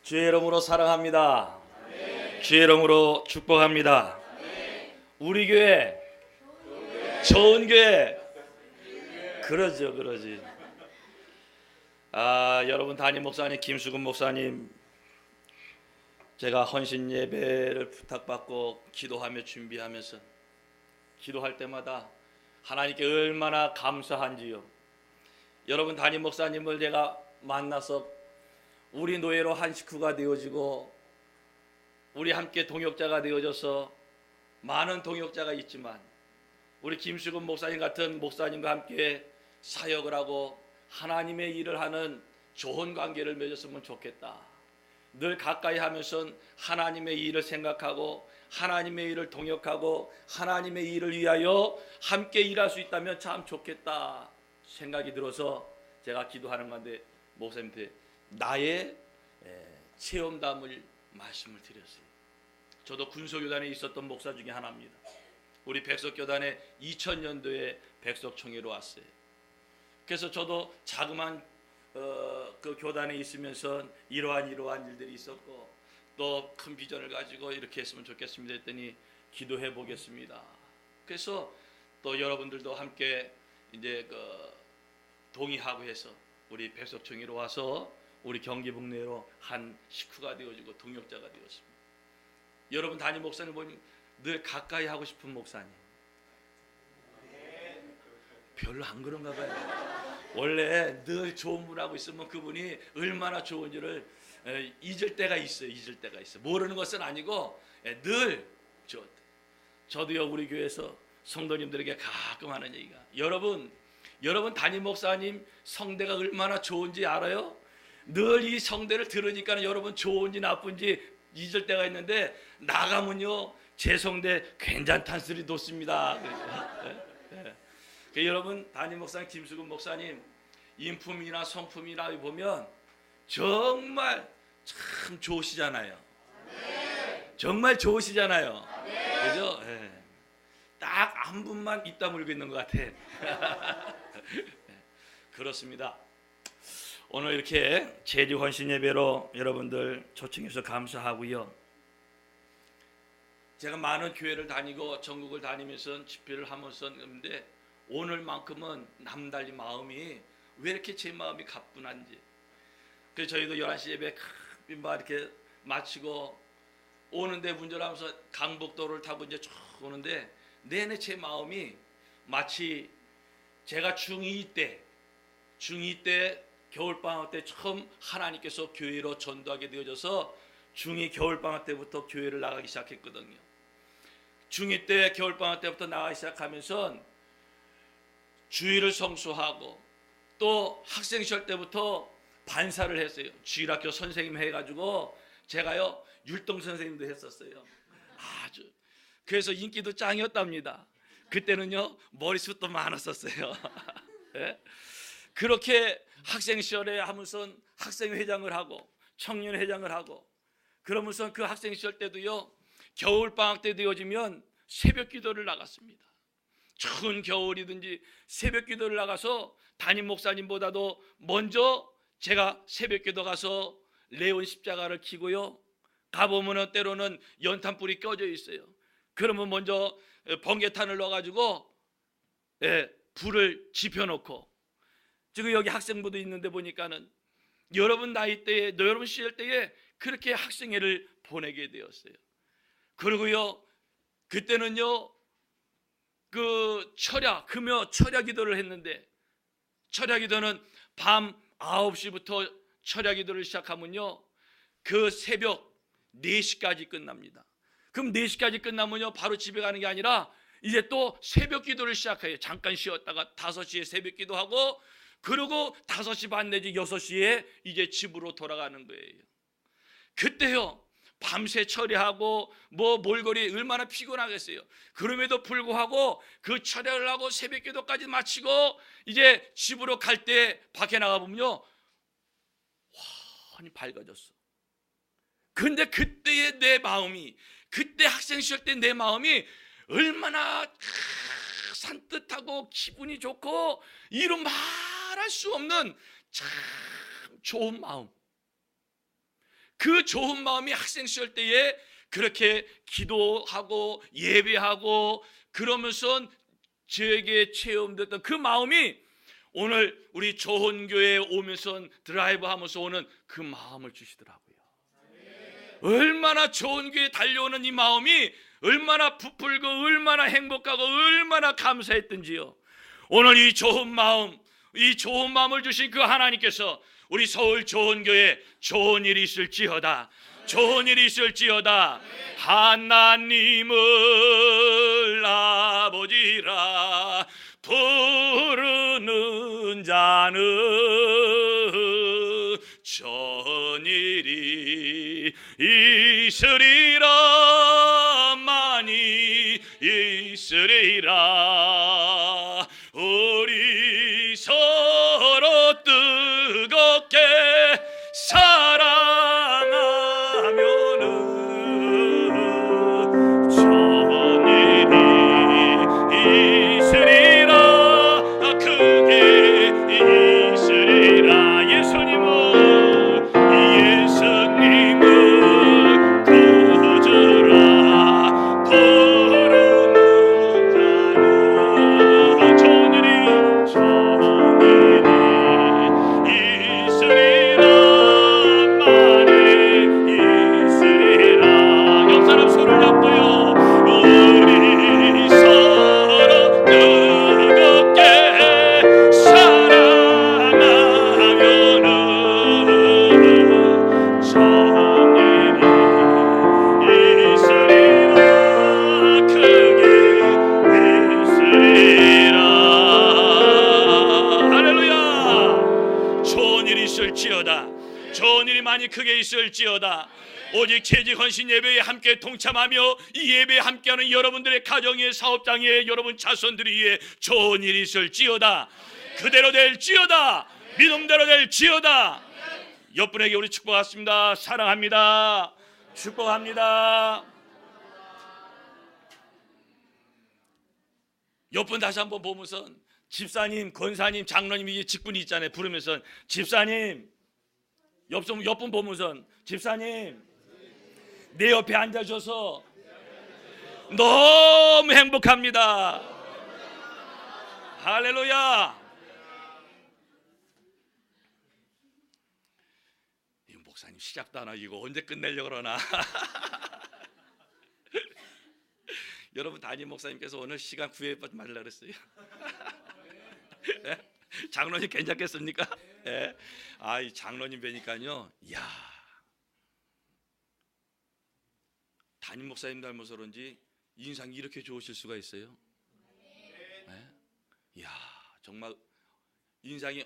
주의 이름으로 사랑합니다. 주의 이름으로 축복합니다. 우리 교회 좋은 교회. 그러지. 여러분 담임 목사님 김수근 목사님, 제가 헌신 예배를 부탁받고 기도하며 준비하면서 기도할 때마다 하나님께 얼마나 감사한지요. 여러분 담임 목사님을 제가 만나서 우리 노예로 한 식구가 되어지고 우리 함께 동역자가 되어져서 많은 동역자가 있지만 우리 김수근 목사님 같은 목사님과 함께 사역을 하고 하나님의 일을 하는 좋은 관계를 맺었으면 좋겠다. 늘 가까이 하면서 하나님의 일을 생각하고 하나님의 일을 동역하고 하나님의 일을 위하여 함께 일할 수 있다면 참 좋겠다 생각이 들어서 제가 기도하는 건데 목사님한테 나의 체험담을 말씀을 드렸어요. 저도 군소교단에 있었던 목사 중에 하나입니다. 우리 백석교단에 2000년도에 백석총회로 왔어요. 그래서 저도 자그마한 그 교단에 있으면서 이러한 일들이 있었고 또 큰 비전을 가지고 이렇게 했으면 좋겠습니다 했더니 기도해 보겠습니다. 그래서 또 여러분들도 함께 이제 동의하고 해서 우리 백석총회로 와서 우리 경기북내로 한 식구가 되어지고 동역자가 되었습니다. 여러분 담임 목사님 보면 늘 가까이 하고 싶은 목사님. 별로 안 그런가 봐요. 원래 늘 좋은 분하고 있으면 그분이 얼마나 좋은지를 잊을 때가 있어요. 모르는 것은 아니고 늘 저도요 우리 교회에서 성도님들에게 가끔 하는 얘기가, 여러분 담임 목사님 성대가 얼마나 좋은지 알아요? 늘 이 성대를 들으니까 여러분 좋은지 나쁜지 잊을 때가 있는데 나가면요 제 성대 괜찮다는 소리 돋습니다. 여러분 담임 목사님 김수근 목사님 인품이나 성품이나 보면 정말 참 좋으시잖아요. 정말 좋으시잖아요. 그죠? 딱 한 분만 입 다물고 있는 것 같아. 그렇습니다. 오늘 이렇게 제주 헌신 예배로 여러분들 초청해서 감사하고요. 제가 많은 교회를 다니고 전국을 다니면서 집회를 하면서 그런데 오늘만큼은 남달리 마음이 왜 이렇게 제 마음이 가뿐한지. 그래서 저희도 11시 예배 이렇게 마치고 오는데 운전하면서 강북도로를 타고 이제 쭉 오는데 내내 제 마음이 마치 제가 중2 때 겨울방학 때 처음 하나님께서 교회로 전도하게 되어져서 중2 겨울방학 때부터 교회를 나가기 시작했거든요. 중2 때 겨울방학 때부터 나가기 시작하면서 주일을 성수하고 또 학생 시절 때부터 반사를 했어요. 주일학교 선생님 해가지고 제가요 율동 선생님도 했었어요. 아주 그래서 인기도 짱이었답니다. 그때는요 머리숱도 많았었어요. 네? 그렇게 학생 시절에 하면서 학생회장을 하고 청년회장을 하고 그러면서 그 학생 시절 때도요 겨울방학 때 되어지면 새벽 기도를 나갔습니다. 추운 겨울이든지 새벽 기도를 나가서 담임 목사님보다도 먼저 제가 새벽 기도 가서 레온 십자가를 켜고요. 가보면 때로는 연탄불이 꺼져 있어요. 그러면 먼저 번개탄을 넣어가지고 불을 지펴놓고, 지금 여기 학생부도 있는데 보니까는 여러분 나이 때에 여러분 시절 때에 그렇게 학생회를 보내게 되었어요. 그리고요 그때는요 그 금요 철야 기도를 했는데 철야 기도는 밤 9시부터 철야 기도를 시작하면요 그 새벽 4시까지 끝납니다. 그럼 4시까지 끝나면요 바로 집에 가는 게 아니라 이제 또 새벽 기도를 시작해요. 잠깐 쉬었다가 5시에 새벽 기도하고 그리고 5시 반 내지 6시에 이제 집으로 돌아가는 거예요. 그때요 밤새 처리하고 몰골이 얼마나 피곤하겠어요. 그럼에도 불구하고 그 처리를 하고 새벽 기도까지 마치고 이제 집으로 갈 때 밖에 나가보면요 환히 밝아졌어. 근데 그때의 내 마음이, 그때 학생 시절 때 내 마음이 얼마나 산뜻하고 기분이 좋고 이루 말할 수 없는 참 좋은 마음. 그 좋은 마음이 학생 시절 때에 그렇게 기도하고 예배하고 그러면서 저에게 체험됐던 그 마음이 오늘 우리 좋은 교회에 오면서 드라이브 하면서 오는 그 마음을 주시더라고요. 얼마나 좋은 교회에 달려오는 이 마음이 얼마나 부풀고 얼마나 행복하고 얼마나 감사했던지요. 오늘 이 좋은 마음을 주신 그 하나님께서 우리 서울 좋은 교회에 좋은 일이 있을지어다, 좋은 일이 있을지어다. 하나님을 아버지라 부르는 자는 좋은 일이 있으리라, 많이 있으리라. 우리 서로 뜨겁게 사랑하면은 좋은 일이 있으리라, 크게 있으리라. 예수님을 구주라 부르는 자는 좋은 일이 있으리라, 많이 있으리라. 옆 사람 손을 잡고요. 우리 서로 뜨겁게 사랑하면은 좋은 일이 있으리라, 크게 있으리라. 할렐루야. 좋은 일이 있을지어다, 좋은 일이 많이 크게 있을지어다. 오직 재직 헌신 예배에 함께 동참하며 이 예배에 함께하는 여러분들의 가정에, 사업장에, 여러분 자손들 위에 좋은 일이 있을지어다. 그대로 될지어다, 믿음대로 될지어다. 옆분에게 우리 축복하십니다. 사랑합니다. 축복합니다. 옆분 다시 한번 보면서 집사님, 권사님, 장로님, 이게 직분이 있잖아요. 부르면서 집사님, 옆분 보면서 집사님, 내 옆에 앉아줘서 너무 행복합니다. 할렐루야. 이 목사님 시작도 안 하고 이거 언제 끝내려고 그러나. 여러분 담임 목사님께서 오늘 시간 구애받지 말라 그랬어요. 네? 장로님 괜찮겠습니까? 네. 아, 이 장로님 뵈니까요, 이야, 담임 목사님 닮아서 그런지 인상이 이렇게 좋으실 수가 있어요. 네? 이야, 정말 인상이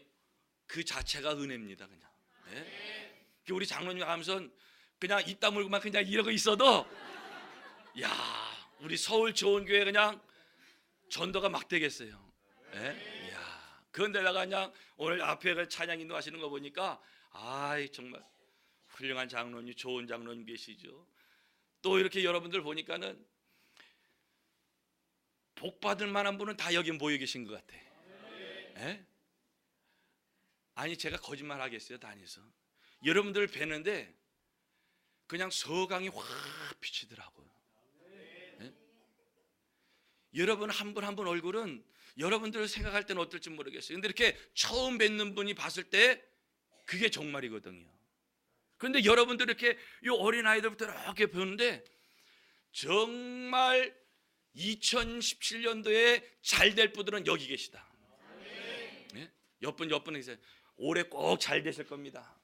그 자체가 은혜입니다. 그냥. 네? 우리 장로님 가면서 그냥 입 다물고만 그냥 이러고 있어도, 야, 우리 서울 좋은 교회 그냥 전도가 막 되겠어요. 네? 이야, 그런데다가 그냥 오늘 앞에 찬양 인도하시는 거 보니까, 아이 정말 훌륭한 장로님, 좋은 장로님 계시죠. 또 이렇게 여러분들 보니까는 복 받을 만한 분은 다 여기 모여 계신 것 같아. 네? 아니 제가 거짓말 하겠어요? 다니서 여러분들 뵈는데 그냥 서강이 확 비치더라고요. 네? 여러분 한 분 한 분 얼굴은 여러분들 생각할 때는 어떨지 모르겠어요. 근데 이렇게 처음 뵙는 분이 봤을 때 그게 정말이거든요. 그런데 여러분들 이렇게 이 어린아이들부터 이렇게 보는데 정말 2017년도에 잘 될 분들은 여기 계시다. 네? 옆분 계세요. 올해 꼭 잘 되실 겁니다.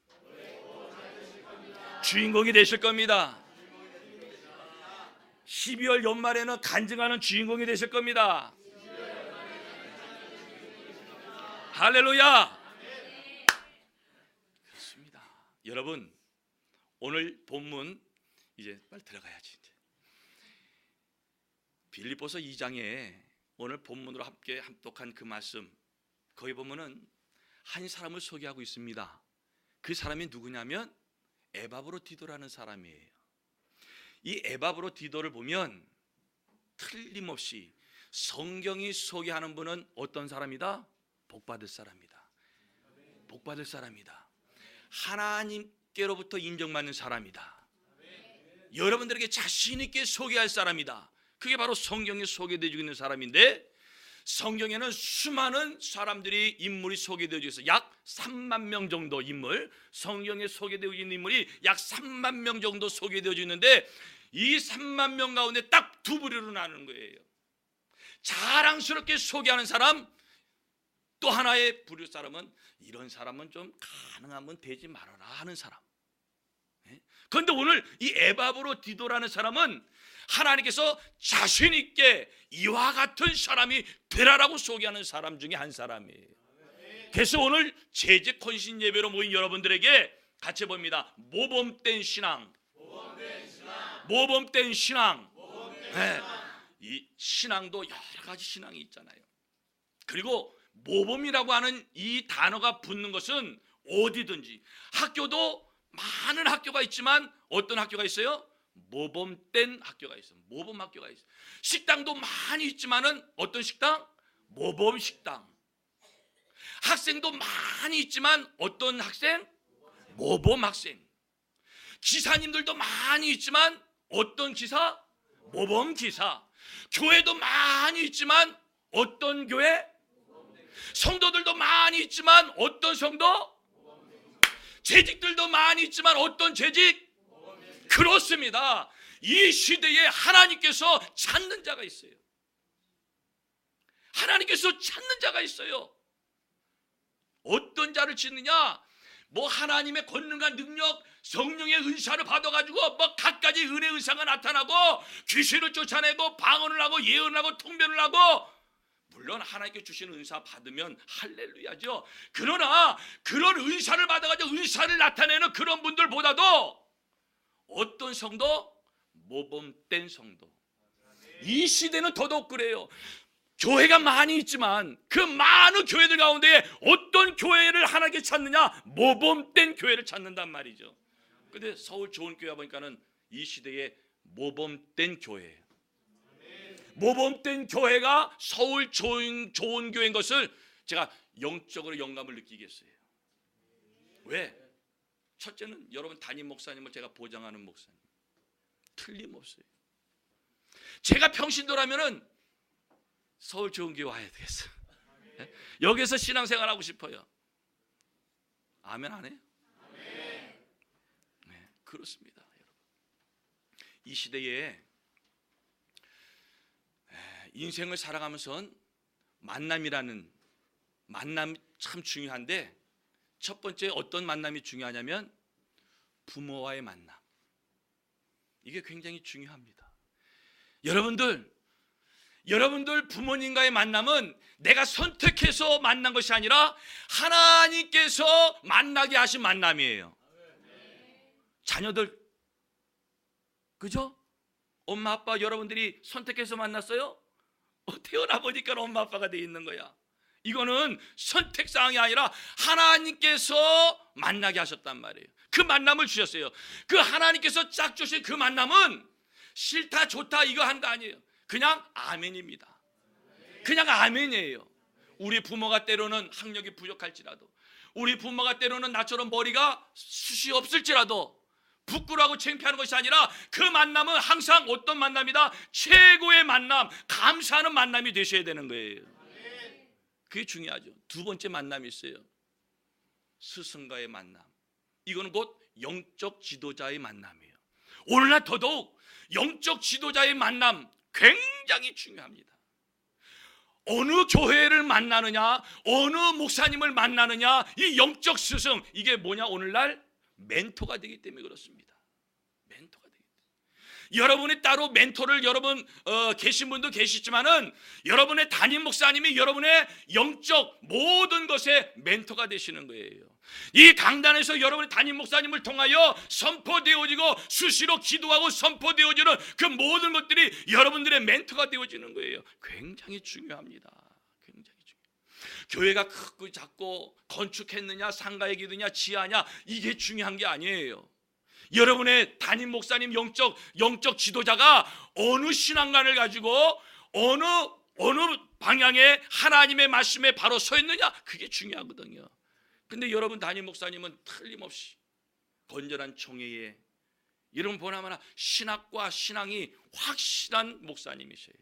주인공이 되실 겁니다. 12월 연말에는 간증하는 주인공이 되실 겁니다. 할렐루야. 그렇습니다. 여러분 오늘 본문 이제 빨리 들어가야지. 이제. 빌립보서 2장에 오늘 본문으로 함께 합독한 그 말씀, 거기 보면은 한 사람을 소개하고 있습니다. 그 사람이 누구냐면 에바브로디도라는 사람이에요. 이 에바브로디도를 보면 틀림없이 성경이 소개하는 분은 어떤 사람이다? 복받을 사람이다. 복받을 사람이다. 하나님께 주께로부터 인정받는 사람이다. 여러분들에게 자신 있게 소개할 사람이다. 그게 바로 성경에 소개되어지고 있는 사람인데, 성경에는 수많은 사람들이 인물이 소개되어지고 있어요. 약 3만 명 정도 인물, 성경에 소개되어 있는 인물이 약 3만 명 정도 소개되어져 있는데, 이 3만 명 가운데 딱 두 부류로 나누는 거예요. 자랑스럽게 소개하는 사람, 또 하나의 부류 사람은 이런 사람은 좀 가능하면 되지 말아라 하는 사람. 그런데 오늘 이 에바브로디도라는 사람은 하나님께서 자신 있게 이와 같은 사람이 되라라고 소개하는 사람 중에 한 사람이에요. 그래서 오늘 재직 헌신 예배로 모인 여러분들에게 같이 봅니다. 모범된 신앙. 모범된 신앙. 네. 이 신앙도 여러 가지 신앙이 있잖아요. 그리고 모범이라고 하는 이 단어가 붙는 것은 어디든지, 학교도 많은 학교가 있지만 어떤 학교가 있어요? 모범된 학교가 있어요. 모범 학교가 있어요. 식당도 많이 있지만은 어떤 식당? 모범 식당. 학생도 많이 있지만 어떤 학생? 모범 학생. 기사님들도 많이 있지만 어떤 기사? 모범 기사. 교회도 많이 있지만 어떤 교회? 성도들도 많이 있지만 어떤 성도? 재직들도 많이 있지만 어떤 재직? 그렇습니다. 이 시대에 하나님께서 찾는 자가 있어요. 하나님께서 찾는 자가 있어요. 어떤 자를 찾느냐? 뭐 하나님의 권능과 능력, 성령의 은사를 받아가지고 뭐 갖가지 은혜 은사가 나타나고 귀신을 쫓아내고 방언을 하고 예언을 하고 통변을 하고, 물론 하나님께 주신 은사 받으면 할렐루야죠. 그러나 그런 은사를 받아가지고 은사를 나타내는 그런 분들보다도 어떤 성도? 모범된 성도. 이 시대는 더더욱 그래요. 교회가 많이 있지만 그 많은 교회들 가운데 어떤 교회를 하나님께 찾느냐? 모범된 교회를 찾는단 말이죠. 근데 서울 좋은 교회 보니까는 이 시대에 모범된 교회예요. 모범된 교회가 서울 좋은 교회인 것을 제가 영적으로 영감을 느끼겠어요. 왜? 첫째는 여러분 담임 목사님을 제가 보장하는 목사님. 틀림없어요. 제가 평신도라면은 서울 좋은 교회 와야 되겠어요. 여기서 신앙생활 하고 싶어요. 아멘 안 해요? 네, 그렇습니다. 여러분. 이 시대에 인생을 살아가면서 만남이 참 중요한데, 첫 번째 어떤 만남이 중요하냐면 부모와의 만남. 이게 굉장히 중요합니다. 여러분들 부모님과의 만남은 내가 선택해서 만난 것이 아니라 하나님께서 만나게 하신 만남이에요. 자녀들, 그죠? 엄마 아빠 여러분들이 선택해서 만났어요? 태어나 보니까 엄마 아빠가 돼 있는 거야. 이거는 선택사항이 아니라 하나님께서 만나게 하셨단 말이에요. 그 만남을 주셨어요. 그 하나님께서 짝 주신 그 만남은 싫다 좋다 이거 한 거 아니에요. 그냥 아멘입니다. 그냥 아멘이에요. 우리 부모가 때로는 학력이 부족할지라도, 우리 부모가 때로는 나처럼 머리가 숱이 없을지라도 부끄러워하고 창피하는 것이 아니라 그 만남은 항상 어떤 만남이다? 최고의 만남, 감사하는 만남이 되셔야 되는 거예요. 그게 중요하죠. 두 번째 만남이 있어요. 스승과의 만남. 이거는 곧 영적 지도자의 만남이에요. 오늘날 더더욱 영적 지도자의 만남 굉장히 중요합니다. 어느 교회를 만나느냐, 어느 목사님을 만나느냐, 이 영적 스승, 이게 뭐냐? 오늘날 멘토가 되기 때문에 그렇습니다. 멘토가 되기 때문에. 여러분이 따로 멘토를 여러분 계신 분도 계시지만은 여러분의 담임 목사님이 여러분의 영적 모든 것에 멘토가 되시는 거예요. 이 강단에서 여러분의 담임 목사님을 통하여 선포되어지고 수시로 기도하고 선포되어지는 그 모든 것들이 여러분들의 멘토가 되어지는 거예요. 굉장히 중요합니다. 굉장히 중요해요. 교회가 크고 작고 건축했느냐 상가의 기도냐 지하냐 이게 중요한 게 아니에요. 여러분의 담임 목사님 영적 지도자가 어느 신앙관을 가지고 어느 방향에 하나님의 말씀에 바로 서 있느냐 그게 중요하거든요. 근데 여러분 담임 목사님은 틀림없이 건전한 총회에 여러분 보나마나 신학과 신앙이 확실한 목사님이세요.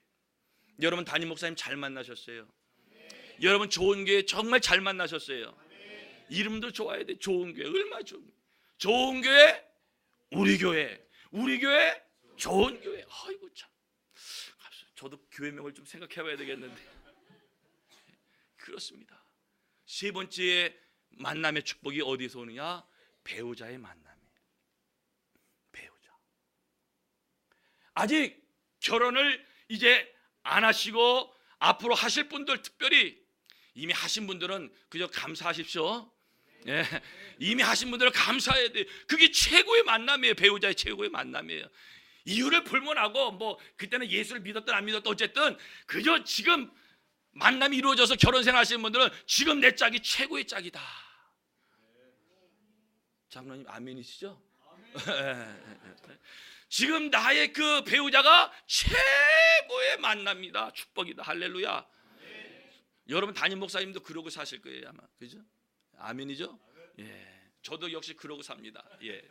여러분 담임 목사님 잘 만나셨어요. 여러분 좋은 교회 정말 잘 만나셨어요. 이름도 좋아야 돼. 좋은 교회 얼마나 좋은 교회, 우리 교회, 우리 교회, 좋은 교회. 아이고 참. 저도 교회명을 좀 생각해봐야 되겠는데. 그렇습니다. 세 번째 만남의 축복이 어디서 오느냐? 배우자의 만남이에요. 배우자. 아직 결혼을 이제 안 하시고 앞으로 하실 분들, 특별히 이미 하신 분들은 그저 감사하십시오. 예, 이미 하신 분들은 감사해야 돼요. 그게 최고의 만남이에요. 배우자의 최고의 만남이에요. 이유를 불문하고 뭐 그때는 예수를 믿었든 안 믿었든 어쨌든 그저 지금 만남이 이루어져서 결혼생활 하시는 분들은 지금 내 짝이 최고의 짝이다. 장로님 아멘이시죠? 지금 나의 그 배우자가 최고의 만남이다. 축복이다. 할렐루야. 여러분 담임 목사님도 그러고 사실 거예요 아마. 그죠? 아멘이죠? 예, 저도 역시 그러고 삽니다. 예,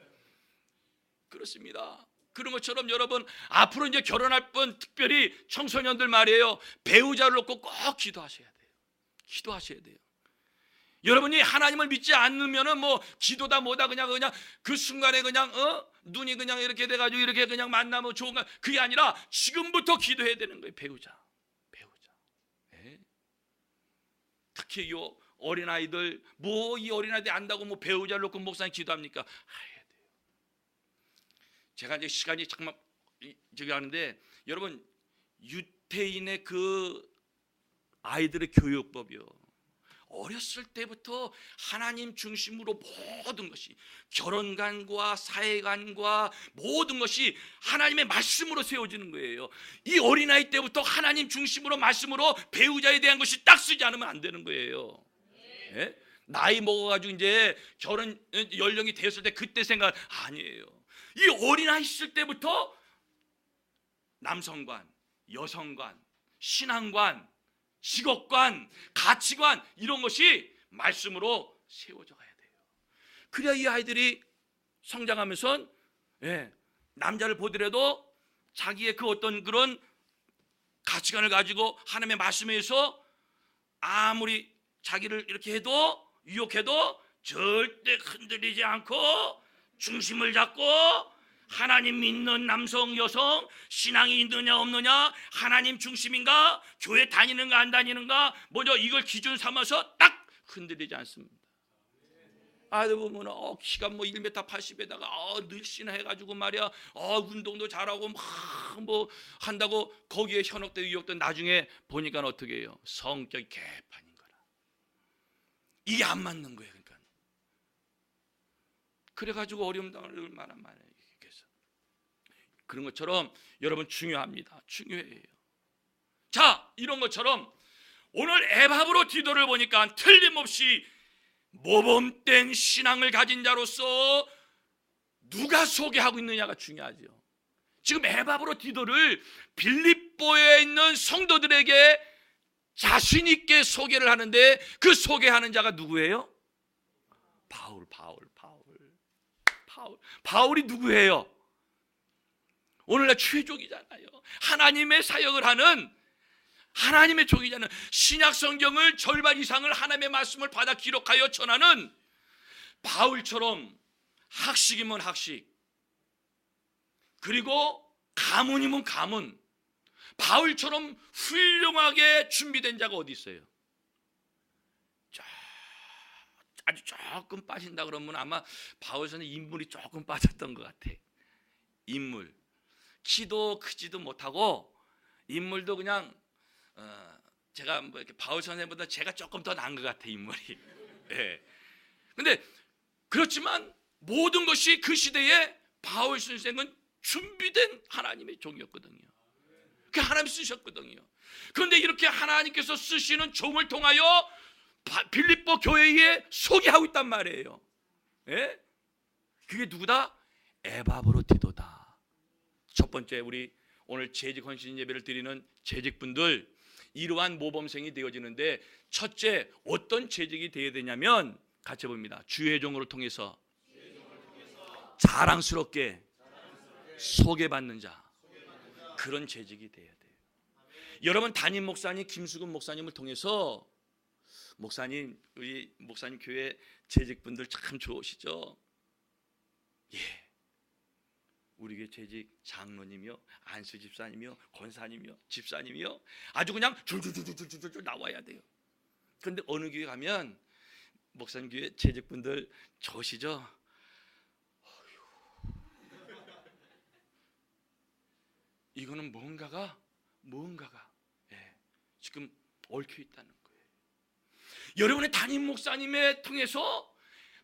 그렇습니다. 그런 것처럼 여러분 앞으로 이제 결혼할 분, 특별히 청소년들 말이에요. 배우자를 놓고 꼭 기도하셔야 돼요. 기도하셔야 돼요. 여러분이 하나님을 믿지 않으면은 뭐 기도다 뭐다 그냥 그 순간에 그냥 눈이 그냥 이렇게 돼가지고 이렇게 그냥 만나면 좋은 거 그게 아니라 지금부터 기도해야 되는 거예요. 배우자. 예. 특히 요 어린아이들 뭐 이 어린아이들 안다고 뭐 배우자를 놓고 목사님 기도합니까? 해야 돼요. 제가 이제 시간이 잠깐만 저기 하는데 여러분 유태인의 그 아이들의 교육법이요. 어렸을 때부터 하나님 중심으로 모든 것이 결혼관과 사회관과 모든 것이 하나님의 말씀으로 세워지는 거예요. 이 어린아이 때부터 하나님 중심으로 말씀으로 배우자에 대한 것이 딱 쓰지 않으면 안 되는 거예요. 예? 나이 먹어가지고 이제 결혼 연령이 됐을 때 그때 생각 아니에요. 이 어린아이 있을 때부터 남성관, 여성관, 신앙관, 직업관, 가치관 이런 것이 말씀으로 세워져 가야 돼요. 그래야 이 아이들이 성장하면서 남자를 보더라도 자기의 그 어떤 그런 가치관을 가지고 하나님의 말씀에 의해서 아무리 자기를 이렇게 해도 유혹해도 절대 흔들리지 않고 중심을 잡고 하나님 믿는 남성, 여성, 신앙이 있느냐 없느냐, 하나님 중심인가, 교회 다니는가 안 다니는가, 먼저 이걸 기준 삼아서 딱 흔들리지 않습니다. 아들 보면 키가 뭐 1m 80에다가 늘씬해 해가지고 말이야, 운동도 잘하고 막 뭐 한다고 거기에 현혹되고 유혹돼 나중에 보니까 어떻게 해요? 성격이 개판인 거라. 이게 안 맞는 거예요. 그러니까 그래가지고 어려움 당하는 얼마나 많아요. 그런 것처럼 여러분 중요합니다. 중요해요. 자, 이런 것처럼 오늘 에바브로 디도를 보니까 틀림없이 모범된 신앙을 가진 자로서 누가 소개하고 있느냐가 중요하죠. 지금 에바브로 디도를 빌립보에 있는 성도들에게 자신 있게 소개를 하는데 그 소개하는 자가 누구예요? 바울이 누구예요? 오늘날 최종이잖아요. 하나님의 사역을 하는 하나님의 종이잖아요. 신약 성경을 절반 이상을 하나님의 말씀을 받아 기록하여 전하는 바울처럼 학식이면 학식, 그리고 가문이면 가문, 바울처럼 훌륭하게 준비된 자가 어디 있어요? 아주 조금 빠진다 그러면 아마 바울 선생 인물이 조금 빠졌던 것 같아. 인물. 키도 크지도 못하고 인물도 그냥 제가 뭐 이렇게 바울 선생보다 제가 조금 더 나은 것 같아 인물이. 예. 근데 그렇지만 모든 것이 그 시대에 바울 선생은 준비된 하나님의 종이었거든요. 그 하나님 쓰셨거든요. 그런데 이렇게 하나님께서 쓰시는 종을 통하여 빌립보 교회에 소개하고 있단 말이에요. 예? 그게 누구다? 에바브로 디도다. 첫 번째, 우리 오늘 재직 헌신 예배를 드리는 재직분들, 이러한 모범생이 되어지는데 첫째, 어떤 재직이 되어야 되냐면 같이 봅니다. 주의 종으로 통해서 자랑스럽게 소개받는 자, 그런 재직이 돼야 돼요. 여러분, 담임 목사님 김수근 목사님을 통해서 목사님, 우리 목사님 교회 재직분들 참 좋으시죠? 예, 우리 교회 재직 장로님이요, 안수 집사님이요, 권사님이요, 집사님이요, 아주 그냥 줄줄줄줄줄줄 나와야 돼요. 그런데 어느 교회 가면 목사님 교회 재직분들 좋으시죠? 이거는 뭔가가 지금 얽혀 있다는 거예요. 여러분의 담임 목사님의 통해서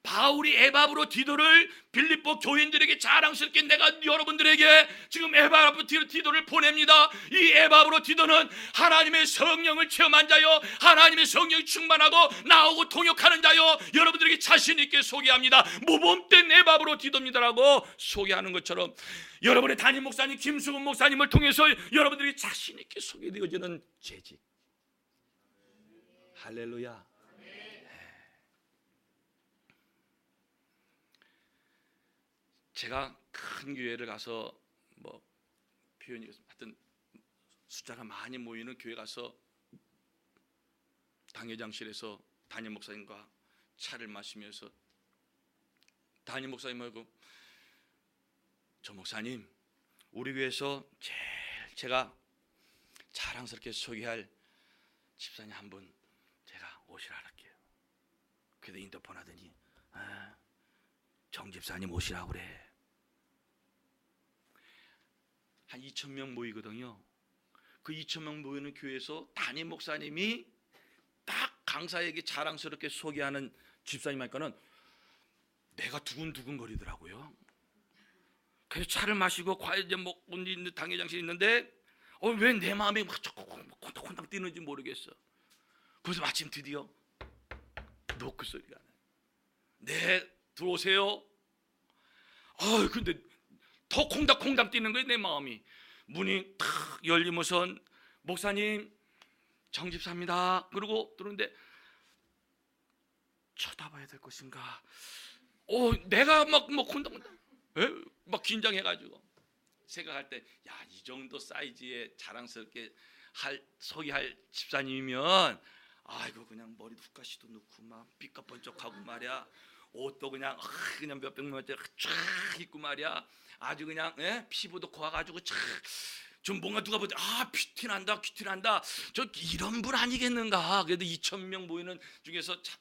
바울이 에바브로 디도를 빌립보 교인들에게 자랑스럽게 내가 여러분들에게 지금 에바브로 디도를 보냅니다. 이 에바브로 디도는 하나님의 성령을 체험한 자요, 하나님의 성령이 충만하고 나오고 통역하는 자요, 여러분들에게 자신 있게 소개합니다. 모범된 에바브로 디도입니다라고 소개하는 것처럼 여러분의 담임 목사님 김수근 목사님을 통해서 여러분들이 자신 있게 소개되어지는 재직. 할렐루야. 제가 큰 교회를 가서 뭐 표현이 하여튼 숫자가 많이 모이는 교회 가서 당회장실에서 담임 목사님과 차를 마시면서 담임 목사님하고 저 목사님, 우리 교회에서 제일 제가 자랑스럽게 소개할 집사님 한 분 제가 오시라 할게요. 그래도 인터폰 하더니 정 집사님 오시라고 그래. 한 2,000명 모이거든요. 그 2,000명 모이는 교회에서 담임 목사님이 딱 강사에게 자랑스럽게 소개하는 집사님 하니까는 내가 두근두근 거리더라고요. 그래서 차를 마시고 과일 이제 먹고 있는 당회장실에 있는데 왜 내 마음이 막 콩닥콩닥 뛰는지 모르겠어. 그래서 마침 드디어 노크 소리가 나요. 네, 들어오세요. 근데 더 콩닥콩닥 뛰는 거예요, 내 마음이. 문이 탁 열리면서 목사님 정집사입니다. 그러고 들어오는데 쳐다봐야 될 것인가? 내가 막 콩닥콩닥 막 긴장해가지고 생각할 때, 야, 이 정도 사이즈의 자랑스럽게 소개할 집사님이면 아이고 그냥 머리 훅가시도 넣고 막 삐까번쩍하고 말이야. 옷도 그냥 몇백 년째 쫙 입고 말이야. 아주 그냥 피부도 고와가지고 좀 뭔가 누가 보자 큐티 난다. 저 이런 분 아니겠는가. 그래도 2,000명 모이는 중에서 참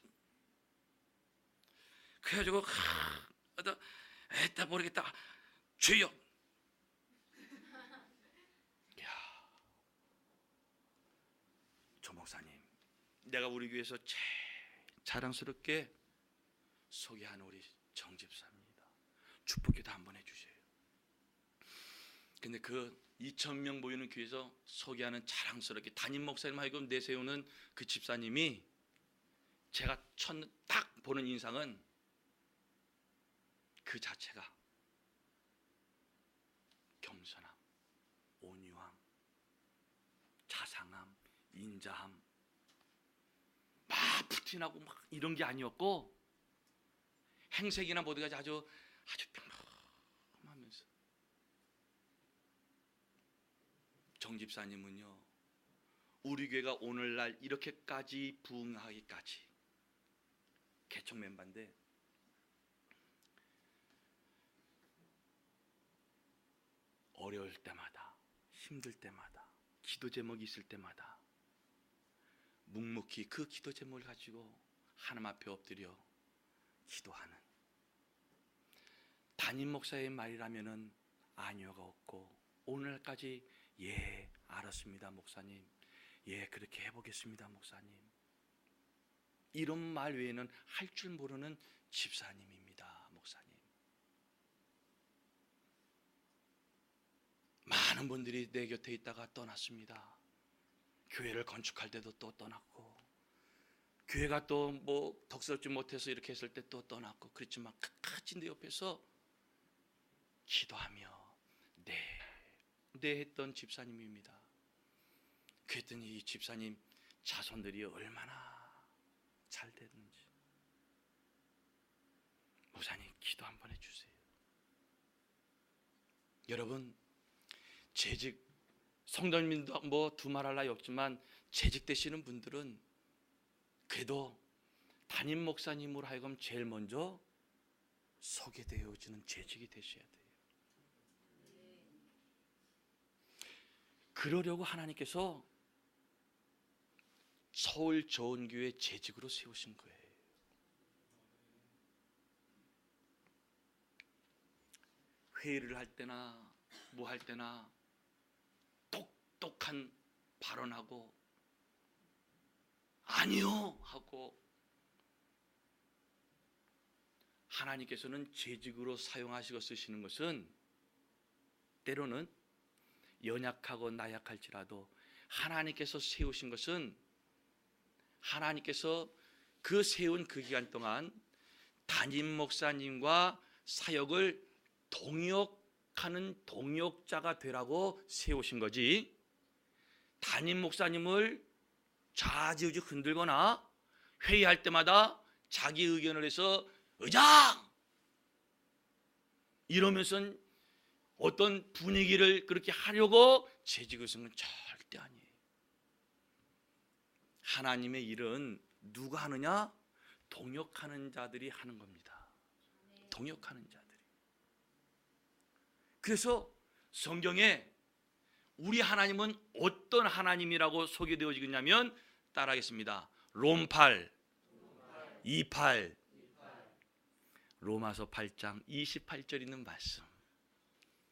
그래가지고 에따 모르겠다. 주여. 야, 조 목사님, 내가 우리 교회에서 제일 자랑스럽게 소개하는 우리 정집사입니다. 축복기도 한번 해주세요. 근데 그 2,000명 모이는 교회에서 소개하는 자랑스럽게 담임 목사님 하여금 내세우는 그 집사님이 제가 딱 보는 인상은 그 자체가 겸손함, 온유함, 자상함, 인자함, 막 푸틴하고 막 이런 게 아니었고 행색이나 모두가 아주 평범하면서. 정 집사님은요, 우리 교회가 오늘날 이렇게까지 부흥하기까지 개척 멤버인데 어려울 때마다, 힘들 때마다, 기도 제목이 있을 때마다 묵묵히 그 기도 제목을 가지고 하나님 앞에 엎드려 기도하는, 담임 목사의 말이라면은 아니오가 없고 오늘까지 예 알았습니다 목사님, 예 그렇게 해보겠습니다 목사님, 이런 말 외에는 할 줄 모르는 집사님입니다 목사님. 많은 분들이 내 곁에 있다가 떠났습니다. 교회를 건축할 때도 또 떠났고, 교회가 또 뭐 덕스럽지 못해서 이렇게 했을 때 또 떠났고, 그렇지만 끝까지 내 옆에서 기도하며 네 했던 집사님입니다. 그랬더니 이 집사님 자손들이 얼마나 잘 됐는지. 목사님 기도 한번 해주세요. 여러분, 재직 성도님도 뭐 두말할 나위 없지만 재직되시는 분들은 그래도 담임 목사님으로 하여금 제일 먼저 소개되어지는 재직이 되셔야 돼요. 그러려고 하나님께서 서울 좋은교회 재직으로 세우신 거예요. 회의를 할 때나 뭐 할 때나 똑똑한 발언하고 아니요 하고, 하나님께서는 재직으로 사용하시고 쓰시는 것은 때로는 연약하고 나약할지라도 하나님께서 세우신 것은 하나님께서 그 세운 그 기간 동안 담임 목사님과 사역을 동역하는 동역자가 되라고 세우신 거지, 담임 목사님을 좌지우지 흔들거나 회의할 때마다 자기 의견을 해서 의장 이러면서 어떤 분위기를 그렇게 하려고 재직을 쓴 건 절대 아니에요. 하나님의 일은 누가 하느냐? 동역하는 자들이 하는 겁니다. 동역하는 자들이. 그래서 성경에 우리 하나님은 어떤 하나님이라고 소개되어지고 있냐면, 따라하겠습니다. 롬 8, 28, 로마서 8장 28절 있는 말씀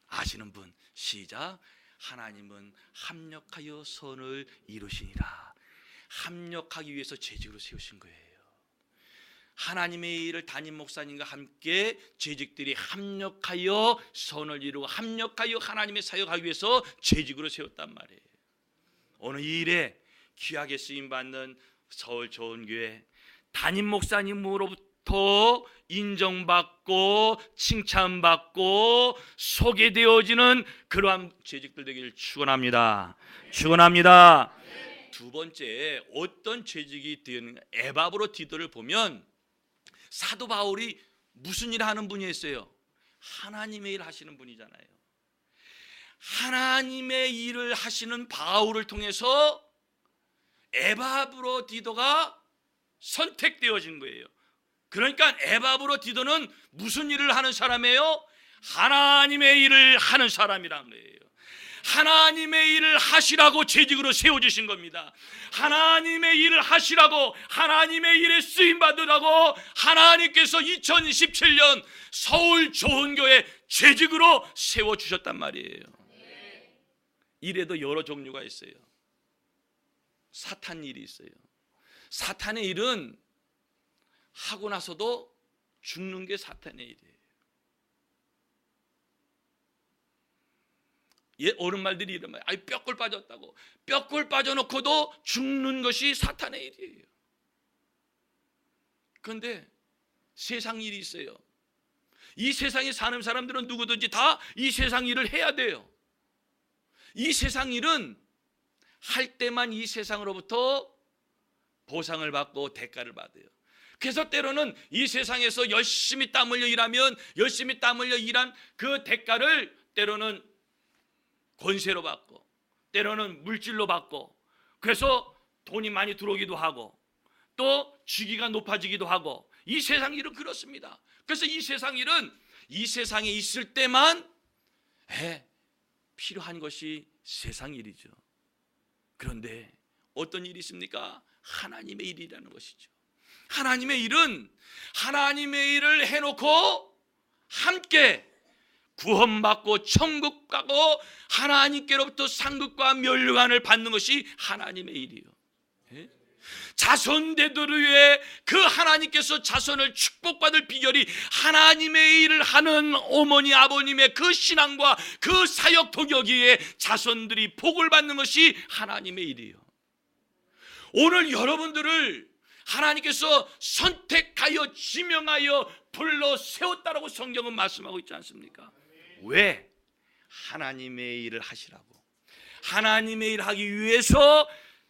아시는 분 시작. 하나님은 합력하여 선을 이루시니라. 합력하기 위해서 재직으로 세우신 거예요. 하나님의 일을 담임 목사님과 함께 재직들이 합력하여 선을 이루고 합력하여 하나님의 사역하기 위해서 재직으로 세웠단 말이에요. 오늘 이 일에 귀하게 쓰임받는 서울 좋은교회 담임 목사님으로부터 인정받고 칭찬받고 소개되어지는 그러한 재직들 되기를 축원합니다. 축원합니다. 두 번째, 어떤 재직이 되었는가? 에바브로 디도를 보면 사도 바울이 무슨 일을 하는 분이었어요? 하나님의 일 하시는 분이잖아요. 하나님의 일을 하시는 바울을 통해서 에바브로 디도가 선택되어진 거예요. 그러니까 에바브로 디도는 무슨 일을 하는 사람이에요? 하나님의 일을 하는 사람이란 거예요. 하나님의 일을 하시라고 재직으로 세워주신 겁니다. 하나님의 일을 하시라고, 하나님의 일에 쓰임받으라고 하나님께서 2017년 서울 좋은교회 재직으로 세워주셨단 말이에요. 일에도 여러 종류가 있어요. 사탄 일이 있어요. 사탄의 일은 하고 나서도 죽는 게 사탄의 일이에요. 어른말들이 이런 말, 아이 뼈골 빠졌다고. 뼈골 빠져놓고도 죽는 것이 사탄의 일이에요. 그런데 세상 일이 있어요. 이 세상에 사는 사람들은 누구든지 다 이 세상 일을 해야 돼요. 이 세상 일은 할 때만 이 세상으로부터 보상을 받고 대가를 받아요. 그래서 때로는 이 세상에서 열심히 땀 흘려 일하면 열심히 땀 흘려 일한 그 대가를 때로는 권세로 받고 때로는 물질로 받고, 그래서 돈이 많이 들어오기도 하고 또 직위가 높아지기도 하고, 이 세상 일은 그렇습니다. 그래서 이 세상 일은 이 세상에 있을 때만 필요한 것이 세상 일이죠. 그런데 어떤 일이 있습니까? 하나님의 일이라는 것이죠. 하나님의 일은 하나님의 일을 해놓고 함께 구원받고 천국 가고 하나님께로부터 상급과 멸류관을 받는 것이 하나님의 일이요. 자손대들을 위해 그 하나님께서 자손을 축복받을 비결이 하나님의 일을 하는 어머니 아버님의 그 신앙과 그 사역 도격에 자손들이 복을 받는 것이 하나님의 일이요. 오늘 여러분들을 하나님께서 선택하여 지명하여 불러 세웠다라고 성경은 말씀하고 있지 않습니까? 왜? 하나님의 일을 하시라고. 하나님의 일을 하기 위해서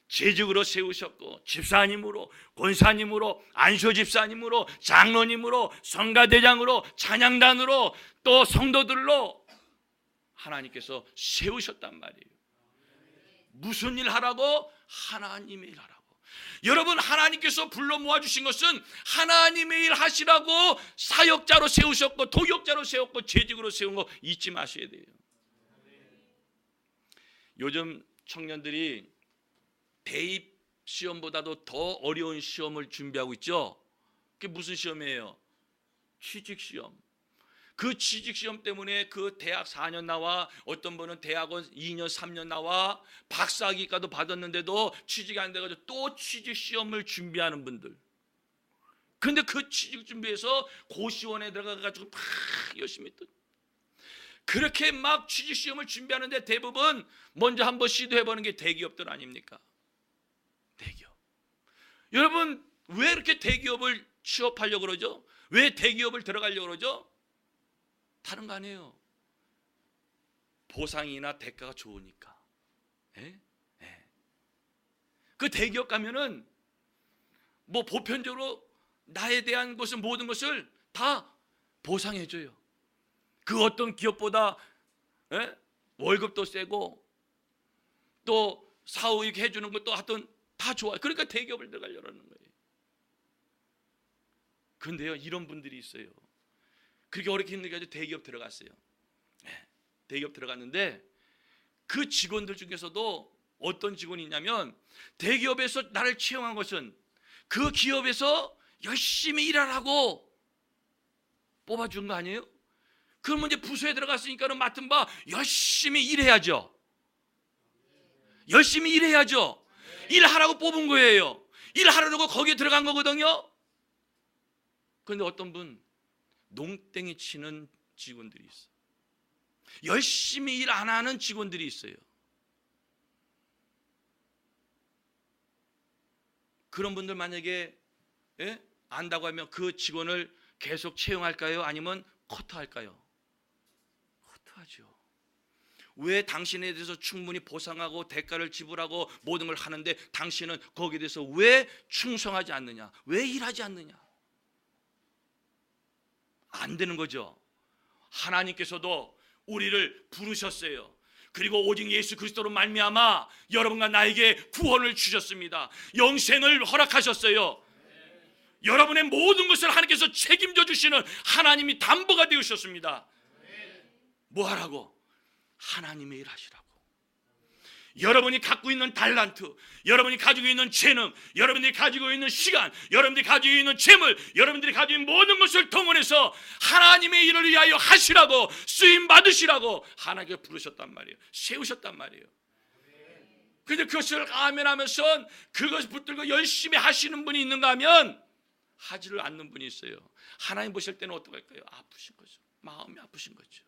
재직으로 세우셨고, 집사님으로, 권사님으로, 안수 집사님으로, 장로님으로, 성가대장으로, 찬양단으로, 또 성도들로 하나님께서 세우셨단 말이에요. 무슨 일 하라고? 하나님의 일 하라고. 여러분, 하나님께서 불러 모아주신 것은 하나님의 일 하시라고 사역자로 세우셨고 도역자로 세웠고 재직으로 세운 거 잊지 마셔야 돼요. 요즘 청년들이 대입 시험보다도 더 어려운 시험을 준비하고 있죠. 그게 무슨 시험이에요? 취직시험. 그 취직시험 때문에 그 대학 4년 나와, 어떤 분은 대학원 2년 3년 나와 박사학위까지 받았는데도 취직이 안 돼가지고 또 취직시험을 준비하는 분들. 근데 그 취직 준비해서 고시원에 들어가가지고 막 열심히 또 그렇게 막 취직시험을 준비하는데 대부분 먼저 한번 시도해보는 게 대기업들 아닙니까? 대기업. 여러분, 왜 이렇게 대기업을 취업하려고 그러죠? 왜 대기업을 들어가려고 그러죠? 다른 거 아니에요. 보상이나 대가가 좋으니까. 예? 예. 그 대기업 가면은 뭐 보편적으로 나에 대한 것을, 모든 것을 다 보상해줘요. 그 어떤 기업보다 예? 월급도 세고 또 사후 이렇게 해주는 것도 하여튼 다 좋아요. 그러니까 대기업을 들어가려는 거예요. 그런데요, 이런 분들이 있어요. 그렇게 어렵게 힘들게 가지고 대기업 들어갔어요. 네, 대기업 들어갔는데 그 직원들 중에서도 어떤 직원이 있냐면, 대기업에서 나를 채용한 것은 그 기업에서 열심히 일하라고 뽑아준 거 아니에요? 그러면 이제 부서에 들어갔으니까는 맡은 바 열심히 일해야죠. 열심히 일해야죠. 일하라고 뽑은 거예요. 일하라고 거기에 들어간 거거든요. 그런데 어떤 분 농땡이 치는 직원들이 있어요. 열심히 일 안 하는 직원들이 있어요. 그런 분들 만약에 안다고 하면 그 직원을 계속 채용할까요? 아니면 커트할까요? 커트하죠. 왜 당신에 대해서 충분히 보상하고 대가를 지불하고 모든 걸 하는데 당신은 거기에 대해서 왜 충성하지 않느냐? 왜 일하지 않느냐? 안 되는 거죠. 하나님께서도 우리를 부르셨어요. 그리고 오직 예수 그리스도로 말미암아 여러분과 나에게 구원을 주셨습니다. 영생을 허락하셨어요. 여러분의 모든 것을 하나님께서 책임져 주시는 하나님이 담보가 되으셨습니다. 뭐 하라고? 하나님의 일 하시라고. 여러분이 갖고 있는 달란트, 여러분이 가지고 있는 재능, 여러분들이 가지고 있는 시간, 여러분들이 가지고 있는 재물, 여러분들이 가지고 있는 모든 것을 동원해서 하나님의 일을 위하여 하시라고, 쓰임 받으시라고 하나님께 부르셨단 말이에요. 세우셨단 말이에요. 그런데 그것을 아멘하면서 그것을 붙들고 열심히 하시는 분이 있는가 하면 하지를 않는 분이 있어요. 하나님 보실 때는 어떡할까요? 아프신 거죠. 마음이 아프신 거죠.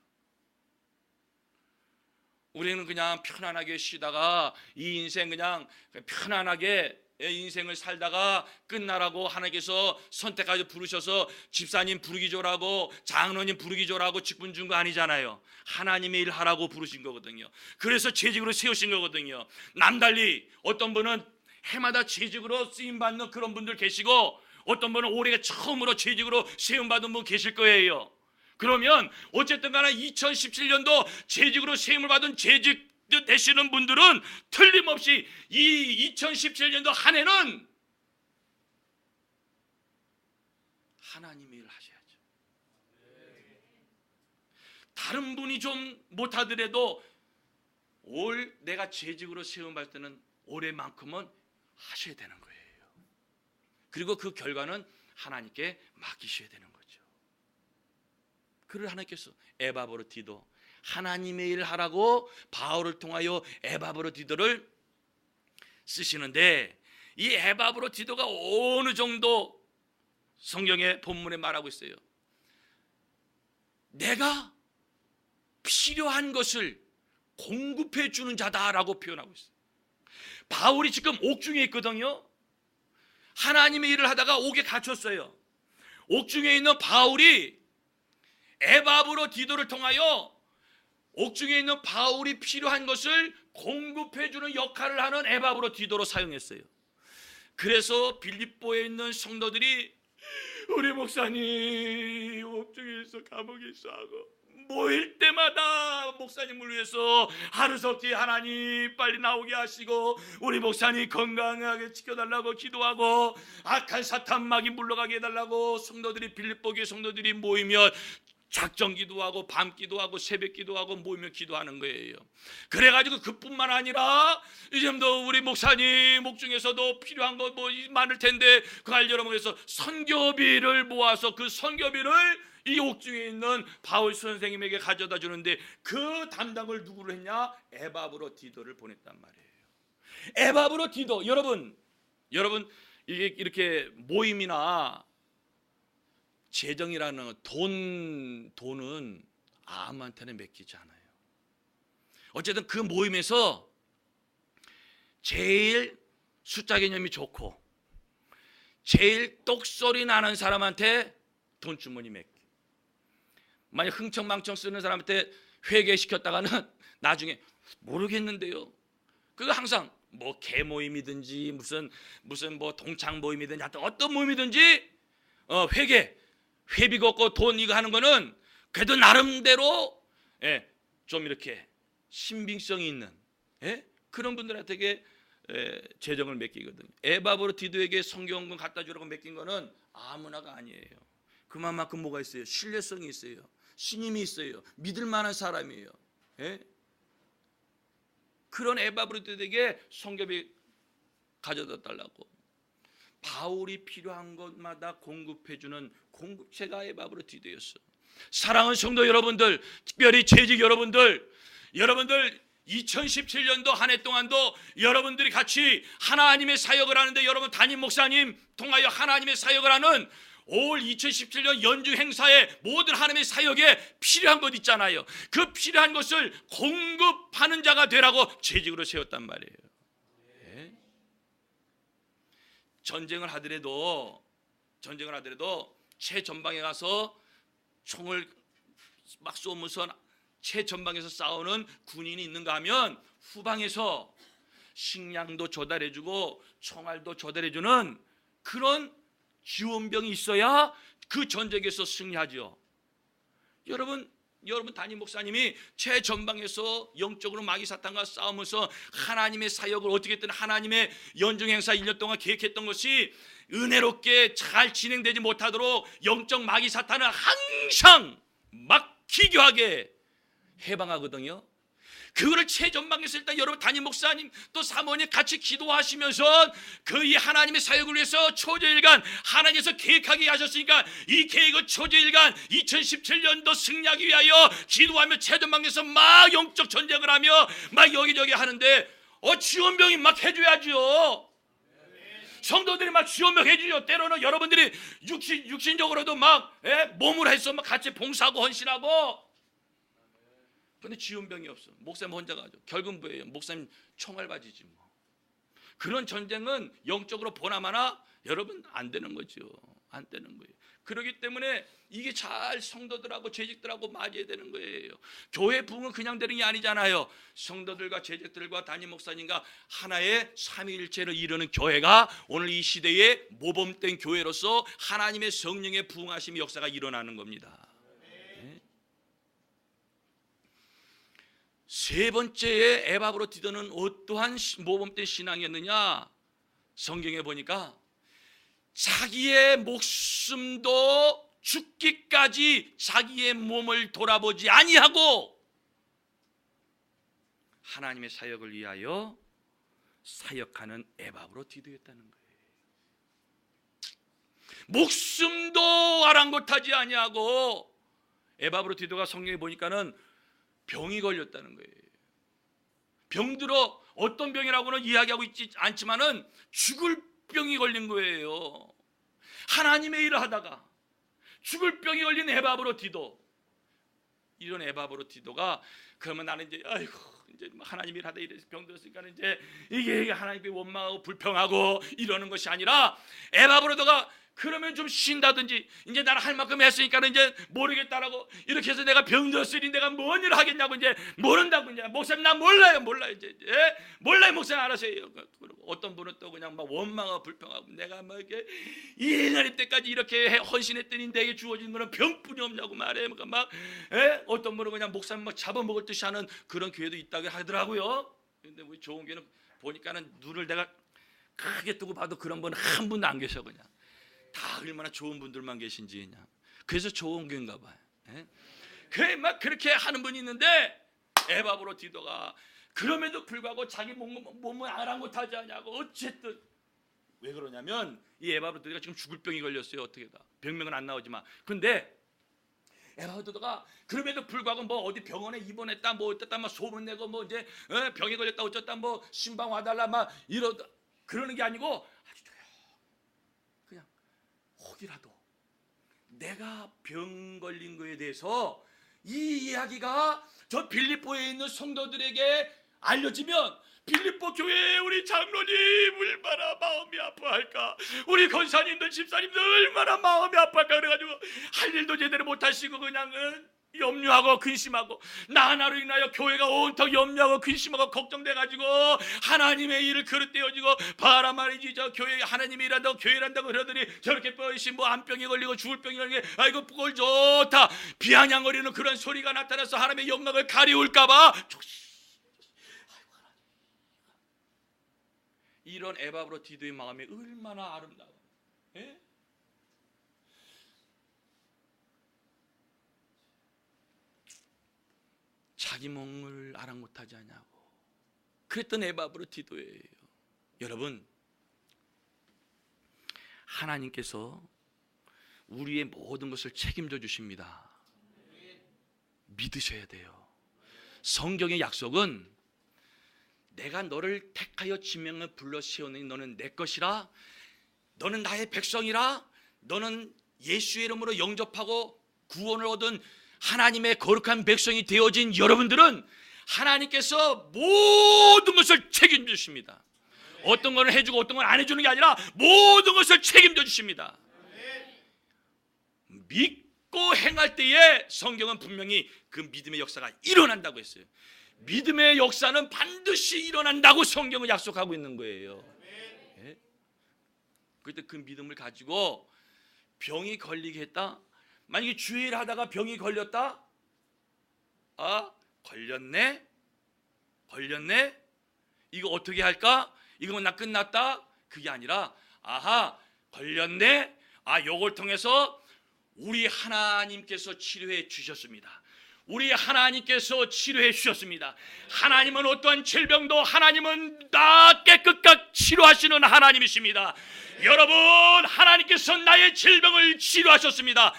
우리는 그냥 편안하게 쉬다가 이 인생 그냥 편안하게 인생을 살다가 끝나라고 하나님께서 선택하셔서 부르셔서 집사님 부르기 조라고 장로님 부르기 조라고 직분 준 거 아니잖아요. 하나님의 일 하라고 부르신 거거든요. 그래서 재직으로 세우신 거거든요. 남달리 어떤 분은 해마다 재직으로 쓰임받는 그런 분들 계시고, 어떤 분은 올해 처음으로 재직으로 세움받은 분 계실 거예요. 그러면 어쨌든 간에 2017년도 재직으로 세움을 받은 재직 되시는 분들은 틀림없이 이 2017년도 한 해는 하나님의 일을 하셔야죠. 다른 분이 좀 못하더라도 올 내가 재직으로 세움 받을 때는 올해만큼은 하셔야 되는 거예요. 그리고 그 결과는 하나님께 맡기셔야 되는 거예요. 그를 하나님께서 에바브로디도 하나님의 일을 하라고 바울을 통하여 에바브로디도를 쓰시는데, 이 에바브로디도가 어느 정도 성경의 본문에 말하고 있어요. 내가 필요한 것을 공급해 주는 자다라고 표현하고 있어요. 바울이 지금 옥중에 있거든요. 하나님의 일을 하다가 옥에 갇혔어요. 옥중에 있는 바울이 에바브로디도를 통하여 옥중에 있는 바울이 필요한 것을 공급해주는 역할을 하는 에바브로디도로 사용했어요. 그래서 빌립보에 있는 성도들이 우리 목사님 옥중에 있어 감옥에 있어 하고 모일 때마다 목사님을 위해서 하루속히 하나님 빨리 나오게 하시고 우리 목사님 건강하게 지켜달라고 기도하고 악한 사탄 마귀 물러가게 해달라고 성도들이 빌립보 교회 성도들이 모이면 작정 기도하고 밤 기도하고 새벽 기도하고 모이며 기도하는 거예요. 그래가지고 그뿐만 아니라 이제도 우리 목사님 목 중에서도 필요한 거 뭐 많을 텐데 그걸 여러분께서 선교비를 모아서 그 선교비를 이 옥중에 있는 바울 선생님에게 가져다 주는데 그 담당을 누구로 했냐? 에바브로디도를 보냈단 말이에요. 에바브로디도. 여러분 이게 이렇게 모임이나 재정이라는 돈은 아무한테나 맡기지 않아요. 어쨌든 그 모임에서 제일 숫자 개념이 좋고 제일 똑소리 나는 사람한테 돈 주머니 맡기. 만약 흥청망청 쓰는 사람한테 회개시켰다가는 나중에 모르겠는데요. 그거 항상 뭐 개모임이든지 무슨 뭐 동창 모임이든지 하여튼 어떤 모임이든지 회비가 없고 돈 이거 하는 거는 그래도 나름대로 좀 이렇게 신빙성이 있는 그런 분들한테 재정을 맡기거든요. 에바브로디도에게 성경권 갖다 주라고 맡긴 거는 아무나가 아니에요. 그만큼 뭐가 있어요? 신뢰성이 있어요. 신임이 있어요. 믿을 만한 사람이에요. 그런 에바브로디도에게 성경이 가져다 달라고. 바울이 필요한 것마다 공급해주는 공급체가 에바브로디도였어. 사랑하는 성도 여러분들, 특별히 재직 여러분들 2017년도 한 해 동안도 여러분들이 같이 하나님의 사역을 하는데 여러분 담임 목사님 통하여 하나님의 사역을 하는 올 2017년 연중 행사에 모든 하나님의 사역에 필요한 것 있잖아요. 그 필요한 것을 공급하는 자가 되라고 재직으로 세웠단 말이에요. 전쟁을 하더라도 최전방에 가서 총을 막 쏘면서 최전방에서 싸우는 군인이 있는가 하면 후방에서 식량도 조달해주고 총알도 조달해주는 그런 지원병이 있어야 그 전쟁에서 승리하죠. 여러분 담임 목사님이 최전방에서 영적으로 마귀 사탄과 싸우면서 하나님의 사역을 어떻게 했든 하나님의 연중 행사 1년 동안 계획했던 것이 은혜롭게 잘 진행되지 못하도록 영적 마귀 사탄을 항상 막 기교하게 해방하거든요. 그거를 최전방에서 일단 여러분 담임 목사님 또 사모님 같이 기도하시면서 그 이 하나님의 사역을 위해서 초저일간 하나님께서 계획하게 하셨으니까 이 계획을 초저일간 2017년도 승리하기 위하여 기도하며 최전방에서 막 영적 전쟁을 하며 막 여기저기 하는데 지원병이 막 해줘야죠. 성도들이 막 지원병 해주죠. 때로는 여러분들이 육신적으로도 막 몸으로 해서 막 같이 봉사하고 헌신하고. 근데 지원병이 없어. 목사님 혼자 가죠. 결국 뭐예요? 목사님 총알 바지지 뭐. 그런 전쟁은 영적으로 보나마나 여러분 안 되는 거죠. 안 되는 거예요. 그렇기 때문에 이게 잘 성도들하고 재직들하고 맞아야 되는 거예요. 교회 부흥은 그냥 되는 게 아니잖아요. 성도들과 재직들과 담임 목사님과 하나의 삼위일체를 이루는 교회가 오늘 이 시대의 모범된 교회로서 하나님의 성령의 부흥하심 역사가 일어나는 겁니다. 세 번째의 에바브로디도는 어떠한 모범된 신앙이었느냐? 성경에 보니까 자기의 목숨도 죽기까지 자기의 몸을 돌아보지 아니하고 하나님의 사역을 위하여 사역하는 에바브로디도였다는 거예요. 목숨도 아랑곳하지 아니하고 에바브로디도가 성경에 보니까는 병이 걸렸다는 거예요. 병들어 어떤 병이라고는 이야기하고 있지 않지만은 죽을 병이 걸린 거예요. 하나님의 일을 하다가 죽을 병이 걸린 에바브로디도. 이런 에바브로디도가 그러면 나는 이제 이제 하나님 일 하다 이래서 병들었으니까 이제 이게 하나님께 원망하고 불평하고 이러는 것이 아니라 에바브로도가 그러면 좀 쉰다든지, 이제 나는 할 만큼 했으니까 이제 모르겠다라고 이렇게 해서 내가 병들었으니 내가 뭔 일을 하겠냐고 이제 모른다고, 이제 목사님 나 몰라요 이제 몰라요 목사님 알아서 해요. 그리고 어떤 분은 또 그냥 막 원망하고 불평하고, 내가 뭐 이렇게 이날 때까지 이렇게 헌신했더니 내게 주어진 거는 병뿐이 없냐고 말해. 그러니까 막 어떤 분은 그냥 목사님 막 잡아먹을 듯이 하는 그런 교회도 있다고 하더라고요. 근데 우리 좋은 교회는 보니까는 눈을 내가 크게 뜨고 봐도 그런 분 한 분도 안 계셔. 그냥 다 얼마나 좋은 분들만 계신지 그냥. 그래서 좋은 교회인가 봐요. 그래 막 그렇게 하는 분이 있는데, 에바브로디도가 그럼에도 불구하고 자기 몸을 아랑곳하지 않냐고. 어쨌든 왜 그러냐면 이 에바브로디도가 지금 죽을 병이 걸렸어요. 어떻게 다 병명은 안 나오지만. 근데 에바브로디도가 그럼에도 불구하고 뭐 어디 병원에 입원했다 뭐 어쨌다 막 소문내고 뭐 이제 병이 걸렸다 어쨌다 뭐 신방 와달라 막 이러다 그러는 게 아니고, 아주 그냥 혹이라도 내가 병 걸린 거에 대해서 이 이야기가 저 빌립보에 있는 성도들에게 알려지면, 빌립보 교회에 우리 장로님 얼마나 마음이 아파할까, 우리 권사님들 집사님들 얼마나 마음이 아파할까. 그래가지고 할 일도 제대로 못하시고 그냥 염려하고 근심하고, 나 하나로 인하여 교회가 온통 염려하고 근심하고 걱정돼가지고 하나님의 일을 그릇되어지고, 봐라 말이지 저 교회 하나님이 일한다고 교회 일한다고 그러더니 저렇게 뻔히 뭐 암병에 걸리고 죽을 병이 걸리는 게 아이고 꼴 좋다 비아냥거리는 그런 소리가 나타나서 하나님의 영광을 가리울까봐 이런 에바브로디도의 마음이 얼마나 아름다워. 자기 몸을 아랑곳하지 않냐고 그랬던 에바브로디도예요. 여러분, 하나님께서 우리의 모든 것을 책임져 주십니다. 믿으셔야 돼요. 성경의 약속은 내가 너를 택하여 지명을 불러 세우니 너는 내 것이라, 너는 나의 백성이라, 너는 예수의 이름으로 영접하고 구원을 얻은 하나님의 거룩한 백성이 되어진 여러분들은 하나님께서 모든 것을 책임져 주십니다. 어떤 건 해주고 어떤 건 안 해주는 게 아니라 모든 것을 책임져 주십니다. 믿고 행할 때에 성경은 분명히 그 믿음의 역사가 일어난다고 했어요. 믿음의 역사는 반드시 일어난다고 성경은 약속하고 있는 거예요. 그때 그 믿음을 가지고 병이 걸리게 했다. 만약에 주일 하다가 병이 걸렸다. 걸렸네. 이거 어떻게 할까? 이거 나 끝났다. 그게 아니라 걸렸네. 요걸 통해서 우리 하나님께서 치료해 주셨습니다. 우리 하나님께서 치료해 주셨습니다. 하나님은 어떠한 질병도 하나님은 다 깨끗하게 치료하시는 하나님이십니다. 여러분, 하나님께서 나의 질병을 치료하셨습니다.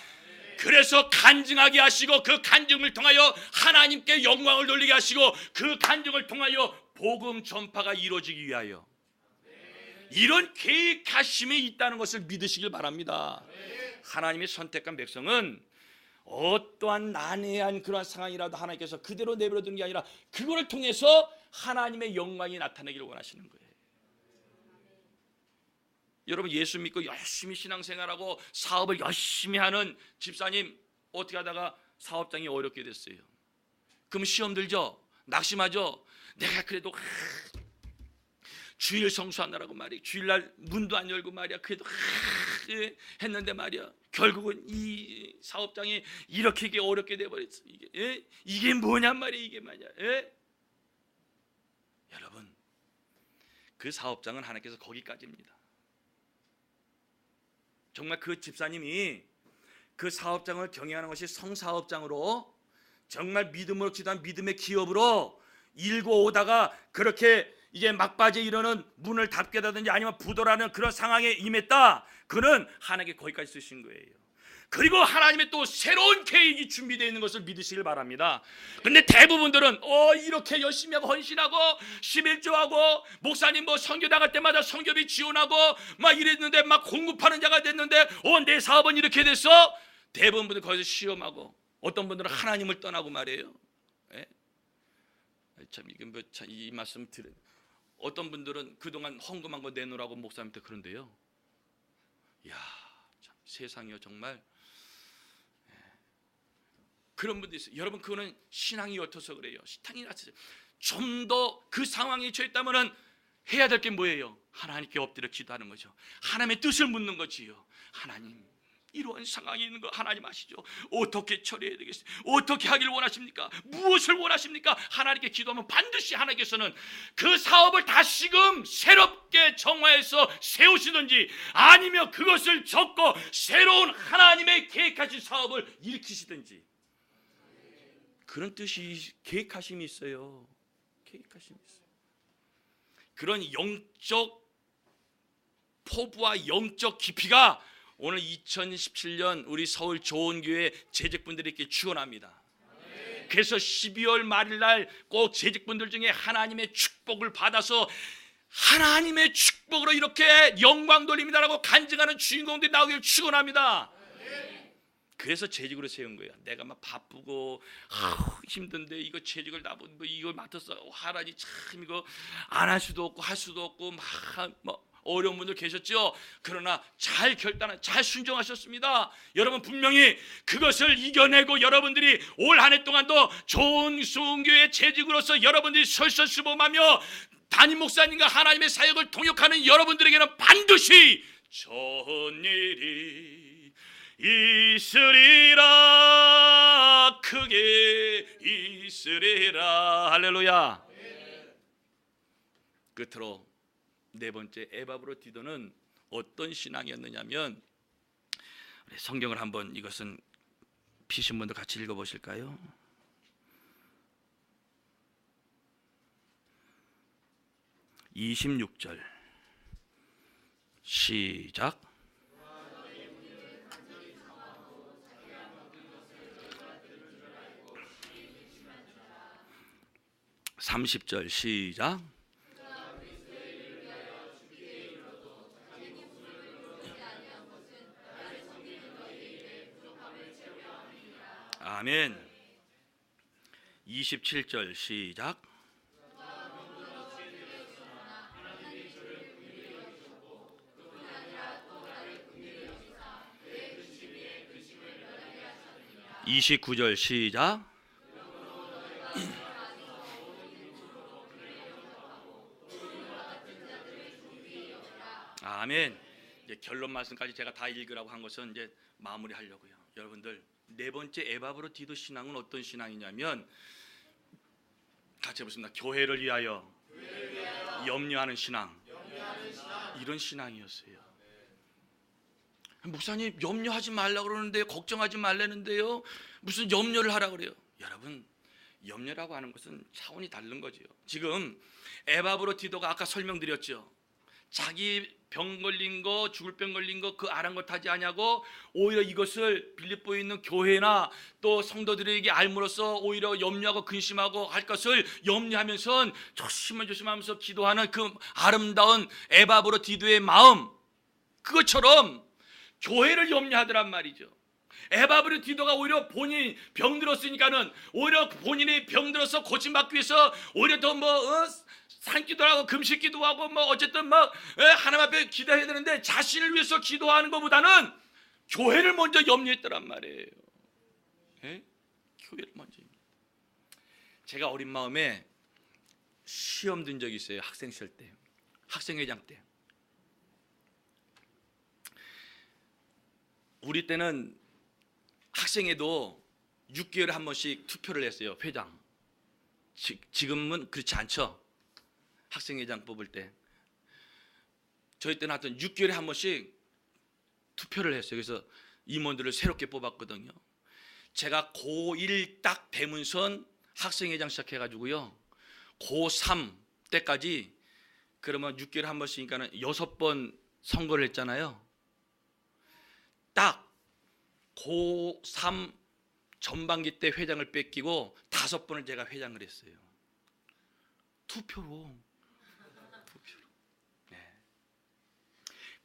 그래서 간증하게 하시고 그 간증을 통하여 하나님께 영광을 돌리게 하시고 그 간증을 통하여 복음 전파가 이루어지기 위하여 이런 계획하심이 있다는 것을 믿으시길 바랍니다. 하나님의 선택한 백성은 어떠한 난해한 그러한 상황이라도 하나님께서 그대로 내버려 두는 게 아니라 그거를 통해서 하나님의 영광이 나타나기를 원하시는 거예요. 여러분, 예수 믿고 열심히 신앙생활하고 사업을 열심히 하는 집사님 어떻게 하다가 사업장이 어렵게 됐어요. 그럼 시험 들죠? 낙심하죠? 내가 그래도 주일 성수하느라고 말이야, 주일날 문도 안 열고 말이야, 그래도 했는데 말이야, 결국은 이 사업장이 이렇게 어렵게 돼버렸어. 이게 뭐냔 말이야, 이게 말이야. 여러분, 그 사업장은 하나님께서 거기까지입니다. 정말 그 집사님이 그 사업장을 경영하는 것이 성사업장으로 정말 믿음으로 기도한 믿음의 기업으로 일고 오다가 그렇게 이제 막바지에 이르는 문을 닫게 되든지 아니면 부도라는 그런 상황에 임했다. 그는 하나님께 거기까지 쓰신 거예요. 그리고 하나님의 또 새로운 계획이 준비되어 있는 것을 믿으시길 바랍니다. 근데 대부분들은 이렇게 열심히 하고 헌신하고 11조하고 목사님 뭐 선교 나갈 때마다 선교비 지원하고 막 이랬는데 막 공급하는 자가 됐는데 내 사업은 이렇게 됐어. 대부분 분들 거기서 시험하고 어떤 분들은 하나님을 떠나고 말이에요. 참 이게 뭐 이 말씀 들은 어떤 분들은 그동안 헌금한 거 내놓으라고 목사님한테 그런데요. 세상이요 정말 그런 분도 있어요. 여러분 그거는 신앙이 어떠서 그래요? 신앙이 낮아서 좀 더 그 상황에 처했다면은 해야 될 게 뭐예요? 하나님께 엎드려 기도하는 거죠. 하나님의 뜻을 묻는 거지요. 하나님 이러한 상황이 있는 거 하나님 아시죠? 어떻게 처리해야 되겠어요? 어떻게 하길 원하십니까? 무엇을 원하십니까? 하나님께 기도하면 반드시 하나님께서는 그 사업을 다시금 새롭게 정화해서 세우시든지 아니면 그것을 접고 새로운 하나님의 계획하신 사업을 일으키시든지 그런 뜻이 계획하심이 있어요. 계획하심이 있어요. 그런 영적 포부와 영적 깊이가 오늘 2017년 우리 서울 좋은교회 재직분들에게 축원합니다. 그래서 12월 말일 날 꼭 재직분들 중에 하나님의 축복을 받아서 하나님의 축복으로 이렇게 영광 돌립니다라고 간증하는 주인공들이 나오기를 축원합니다. 그래서 재직으로 세운 거예요. 내가 막 바쁘고 힘든데 이거 재직을 나보고 이걸 맡았어. 하나님 참 이거 안 할 수도 없고 할 수도 없고 막 어려운 분들 계셨죠. 그러나 잘 결단한 잘 순종하셨습니다. 여러분 분명히 그것을 이겨내고 여러분들이 올 한 해 동안도 좋은 수은교회 재직으로서 여러분들이 설설수범하며 담임 목사님과 하나님의 사역을 통역하는 여러분들에게는 반드시 좋은 일이 있으리라. 크게 있으리라. 할렐루야. 끝으로 네 번째 에바브로디도는 어떤 신앙이었느냐면 성경을 한번 이것은 피신 분들 같이 읽어보실까요? (26절) 시작. (30절) 시작. 아멘. 27절 시작. (29절) 시작. 아멘. 이제 결론 말씀까지 제가 다 읽으라고 한 것은 이제 마무리하려고요. 여러분들 네 번째 에바브로디도 신앙은 어떤 신앙이냐면 같이 해보겠습니다. 교회를 위하여 염려하는 신앙. 이런 신앙이었어요. 목사님 염려하지 말라고 그러는데요, 걱정하지 말라는데요, 무슨 염려를 하라 그래요? 여러분 염려라고 하는 것은 차원이 다른 거죠. 지금 에바브로디도가 아까 설명드렸죠. 자기 병 걸린 거, 죽을 병 걸린 거 그 아랑곳하지 아니하고 오히려 이것을 빌립보에 있는 교회나 또 성도들에게 알므로써 오히려 염려하고 근심하고 할 것을 염려하면서 조심하면서 기도하는 그 아름다운 에바브로디도의 마음, 그것처럼 교회를 염려하더란 말이죠. 에바브로디도가 오히려 본인이 병들었으니까는 오히려 본인이 병들어서 고침받기 위해서 오히려 더 산기도 하고 금식기도 하고 어쨌든 하나님 앞에 기도해야 되는데 자신을 위해서 기도하는 것보다는 교회를 먼저 염려했더란 말이에요. 예? 교회를 먼저. 제가 어린 마음에 시험 든 적이 있어요. 학생 시절 때, 학생회장 때. 우리 때는 학생회도 6개월에 한 번씩 투표를 했어요. 회장. 지금은 그렇지 않죠. 학생회장 뽑을 때 저희 때는 하여튼 6개월에 한 번씩 투표를 했어요. 그래서 임원들을 새롭게 뽑았거든요. 제가 고1 딱 되면서 학생회장 시작해가지고요, 고3 때까지 그러면 6개월에 한 번씩이니까 6번 선거를 했잖아요. 딱 고3 전반기 때 회장을 뺏기고 5번을 제가 회장을 했어요. 투표로. 네.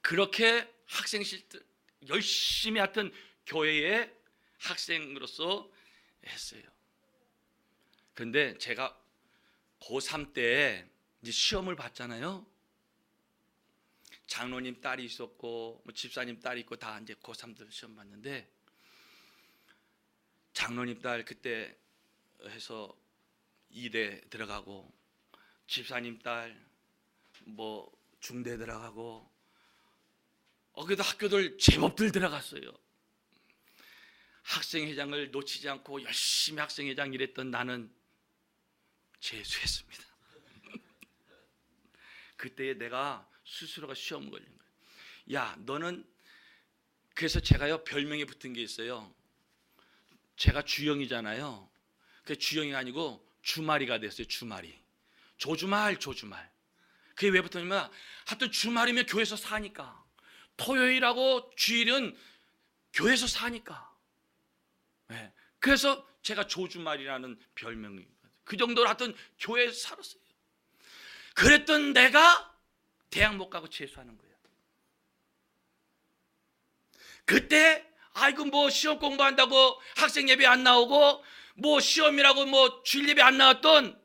그렇게 학생 시절 열심히 하여튼 교회의 학생으로서 했어요. 그런데 제가 고3 때 이제 시험을 봤잖아요. 장로님 딸이 있었고 뭐 집사님 딸이 있고 다 이제 고3들 시험 봤는데 장로님 딸 그때 해서 2대 들어가고 집사님 딸 뭐 중대 들어가고 그래도 학교들 제법들 들어갔어요. 학생회장을 놓치지 않고 열심히 학생회장 일했던 나는 재수했습니다. 그때 내가 스스로가 시험 걸린 거예요. 야, 너는 그래서 제가요 별명이 붙은 게 있어요. 제가 주영이잖아요. 그 주영이 아니고 주말이가 됐어요. 주말이. 조주말. 그게 왜 붙었냐면 하여튼 주말이면 교회에서 사니까. 토요일하고 주일은 교회에서 사니까. 네. 그래서 제가 조주말이라는 별명이 그 정도로 하여튼 교회에서 살았어요. 그랬던 내가 대학 못 가고 재수하는 거예요. 그때 아이고 뭐 시험 공부한다고 학생 예배 안 나오고 뭐 시험이라고 뭐 주일 예배 안 나왔던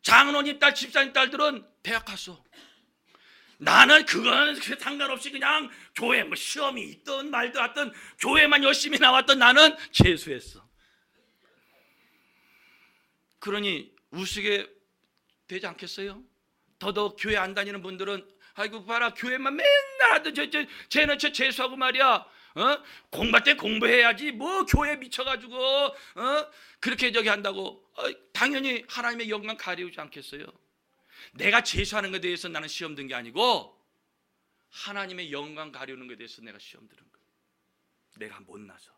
장로님 딸 집사님 딸들은 대학 갔어. 나는 그건 상관없이 그냥 교회 뭐 시험이 있든 말든 하든 교회만 열심히 나왔던 나는 재수했어. 그러니 우스게 되지 않겠어요? 더더욱 교회 안 다니는 분들은 아이고 봐라 교회만 맨날 하던 쟤는 재수하고 말이야. 공부할 때 공부해야지 뭐 교회 미쳐가지고 그렇게 저기 한다고. 당연히 하나님의 영광 가리우지 않겠어요? 내가 재수하는 것에 대해서 나는 시험 든 게 아니고 하나님의 영광 가리우는 것에 대해서 내가 시험 들은 거예요. 내가 못나서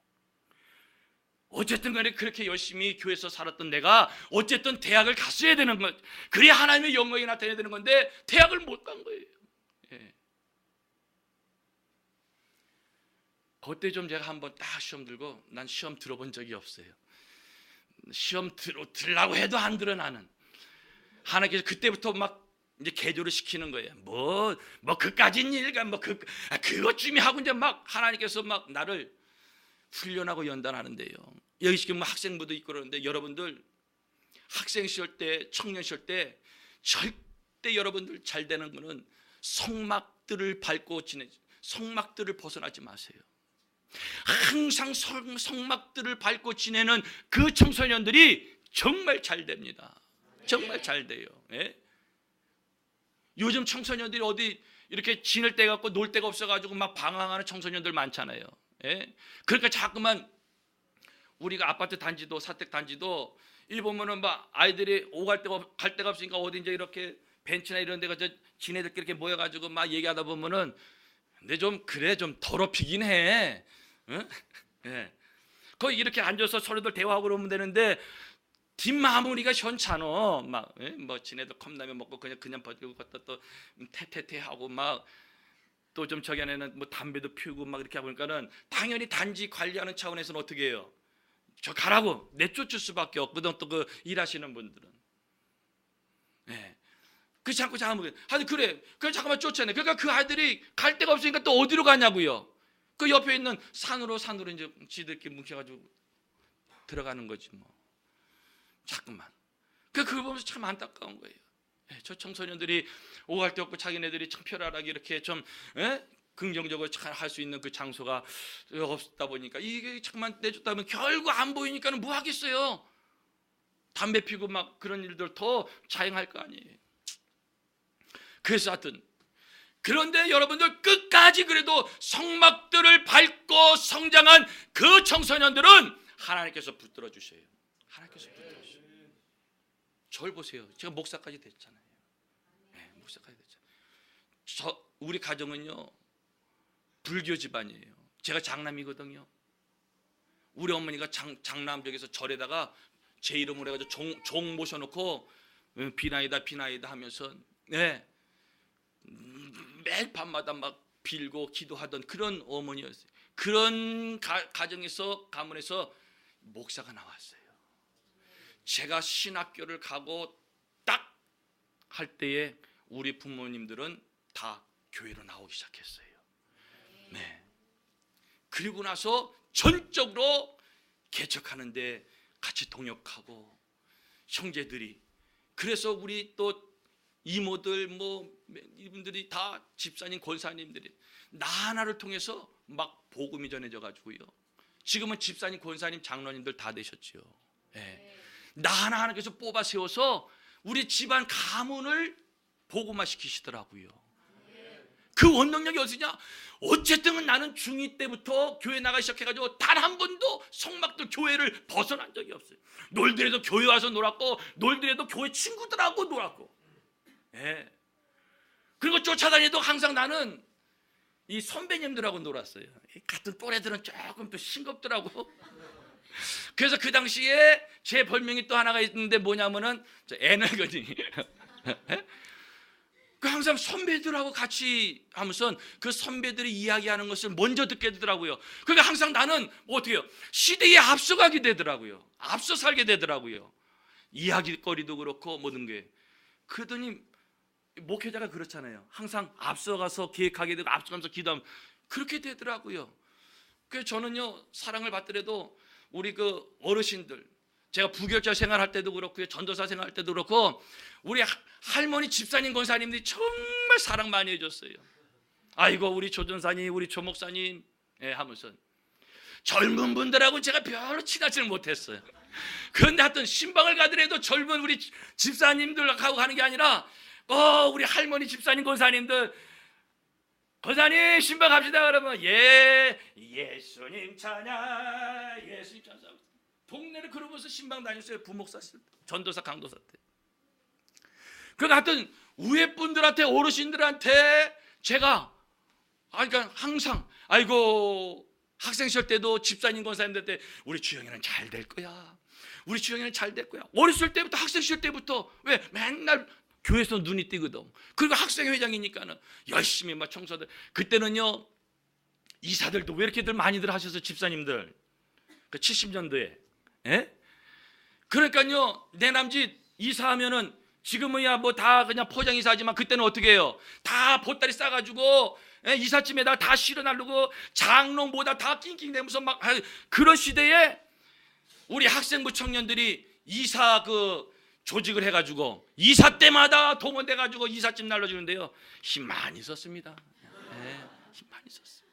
어쨌든 간에 그렇게 열심히 교회에서 살았던 내가 어쨌든 대학을 갔어야 되는 것. 그래야 하나님의 영광이 나타나야 되는 건데 대학을 못 간 거예요. 예. 그때 좀 제가 한번 딱 시험 들고 난 시험 들어본 적이 없어요. 시험 들으려고 해도 안 들어 나는. 하나님께서 그때부터 막 이제 개조를 시키는 거예요. 뭐 그까진 일가 그것쯤이 하고 이제 막 하나님께서 막 나를 훈련하고 연단하는데요. 여기 지금 뭐 학생부도 있고 그러는데 여러분들 학생 시절 때 청년 시절 때 절대 여러분들 잘 되는 거는 성막들을 밟고 성막들을 벗어나지 마세요. 항상 성막들을 밟고 지내는 그 청소년들이 정말 잘 됩니다. 정말 잘 돼요. 예? 요즘 청소년들이 어디 이렇게 지낼 데가 없고 놀 데가 없어가지고 막 방황하는 청소년들 많잖아요. 예? 그러니까 자꾸만 우리가 아파트 단지도 사택 단지도 일 보면은 막 아이들이 오갈 데가 갈 데가 없으니까 어디 이제 이렇게 벤치나 이런 데가 지네들끼리 이렇게 모여가지고 막 얘기하다 보면은 근데 좀 그래 좀 더럽히긴 해. 응? 예. 거기 이렇게 앉아서 서로들 대화하고 그러면 되는데 뒷마무리가 현찮어. 막 뭐 지네들 컵라면 먹고 그냥 버티고 걷다 또 태태태 하고 막 또 좀 저기 안에는 뭐 담배도 피우고 막 이렇게 하니까는 당연히 단지 관리하는 차원에서는 어떻게 해요? 저 가라고 내쫓을 수밖에 없거든. 또 그 일하시는 분들은. 예. 그 자꾸 하여튼 그래. 그래 잠깐만 쫓아내. 그러니까 그 아이들이 갈 데가 없으니까 또 어디로 가냐고요. 그 옆에 있는 산으로 이제 지들끼리 뭉쳐가지고 들어가는 거지 뭐. 자꾸만. 그걸 보면서 참 안타까운 거예요. 예, 저 청소년들이 오갈 데 없고 자기네들이 청결하게 이렇게 좀 긍정적으로 할 수 있는 그 장소가 없다 보니까 이게 잠깐만 내줬다면 결국 안 보이니까는 뭐 하겠어요. 담배 피고 막 그런 일들 더 자행할 거 아니에요. 그래서 하여튼 그런데 여러분들 끝까지 그래도 성막들을 밟고 성장한 그 청소년들은 하나님께서 붙들어 주셔요. 하나님께서 붙들어 주셔요. 저를 보세요. 제가 목사까지 됐잖아요. 네, 목사까지 됐잖아요. 우리 가정은요 불교 집안이에요. 제가 장남이거든요. 우리 어머니가 장남벽에서 절에다가 제 이름으로 해가지고 종 모셔놓고 비나이다 하면서 네. 매일 밤마다 막 빌고 기도하던 그런 어머니였어요. 그런 가정에서 가문에서 목사가 나왔어요. 제가 신학교를 가고 딱 할 때에 우리 부모님들은 다 교회로 나오기 시작했어요. 네. 그리고 나서 전적으로 개척하는데 같이 동역하고 형제들이 그래서 우리 또 이모들 뭐 이분들이 다 집사님 권사님들이 나 하나를 통해서 막 복음이 전해져 가지고요. 지금은 집사님 권사님 장로님들 다 되셨지요. 예. 나 하나님께서 뽑아 세워서 우리 집안 가문을 복음화 시키시더라고요. 그 원동력이 어디냐? 어쨌든 나는 중2 때부터 교회 나가기 시작해가지고 단 한 번도 성막들 교회를 벗어난 적이 없어요. 놀더라도 교회 와서 놀았고, 놀더라도 교회 친구들하고 놀았고, 예. 그리고 쫓아다니도 항상 나는 이 선배님들하고 놀았어요. 같은 또래들은 조금 또 싱겁더라고. 그래서 그 당시에 제 별명이 또 하나가 있는데 뭐냐면은 애널거니. 항상 선배들하고 같이 하면서 그 선배들이 이야기하는 것을 먼저 듣게 되더라고요. 그러니까 항상 나는 뭐 어떻게 해요? 시대에 앞서가게 되더라고요. 앞서 살게 되더라고요. 이야기거리도 그렇고 모든 게. 그러더니 목회자가 그렇잖아요. 항상 앞서가서 계획하게 되고 앞서가면서 기도하면 그렇게 되더라고요. 그래서 저는요, 사랑을 받더라도 우리 그 어르신들, 제가 부교자 생활할 때도 그렇고요, 전도사 생활할 때도 그렇고 우리 할머니 집사님 권사님들이 정말 사랑 많이 해줬어요. 아이고 우리 조전사님, 우리 조목사님, 예, 하면서 젊은 분들하고 제가 별로 친하지를 못했어요. 그런데 하여튼 신방을 가더라도 젊은 우리 집사님들하고 가는 게 아니라 우리 할머니 집사님 권사님들, 권사님 신방 갑시다 그러면 예수님 찬양, 예수님 찬양. 동네를 그러면서 신방 다녔어요. 부목사 때, 전도사 강도사 때. 그러니까 하여튼 위에 분들한테, 어르신들한테 제가 그러니까 항상 아이고 학생 시절 때도 집사님 권사님들 때 우리 주영이는 잘 될 거야, 우리 주영이는 잘 될 거야. 어렸을 때부터, 학생 시절 때부터 왜 맨날 교회에서 눈이 띄거든. 그리고 학생회장이니까는 열심히 막 청소들. 그때는요 이사들도 왜 이렇게들 많이들 하셔서 집사님들 그 70년도에, 예? 그러니까요 내 남짓 이사하면은 지금은야 뭐 다 그냥 포장 이사하지만 그때는 어떻게 해요? 다 보따리 싸가지고, 예? 이삿짐에다 다 실어 나르고 장롱보다 다 낑낑대면서 막 그런 시대에 우리 학생부 청년들이 이사 그 조직을 해가지고 이사 때마다 동원돼가지고 이삿짐 날려주는데요, 힘 많이 썼습니다. 네, 힘 많이 썼어요.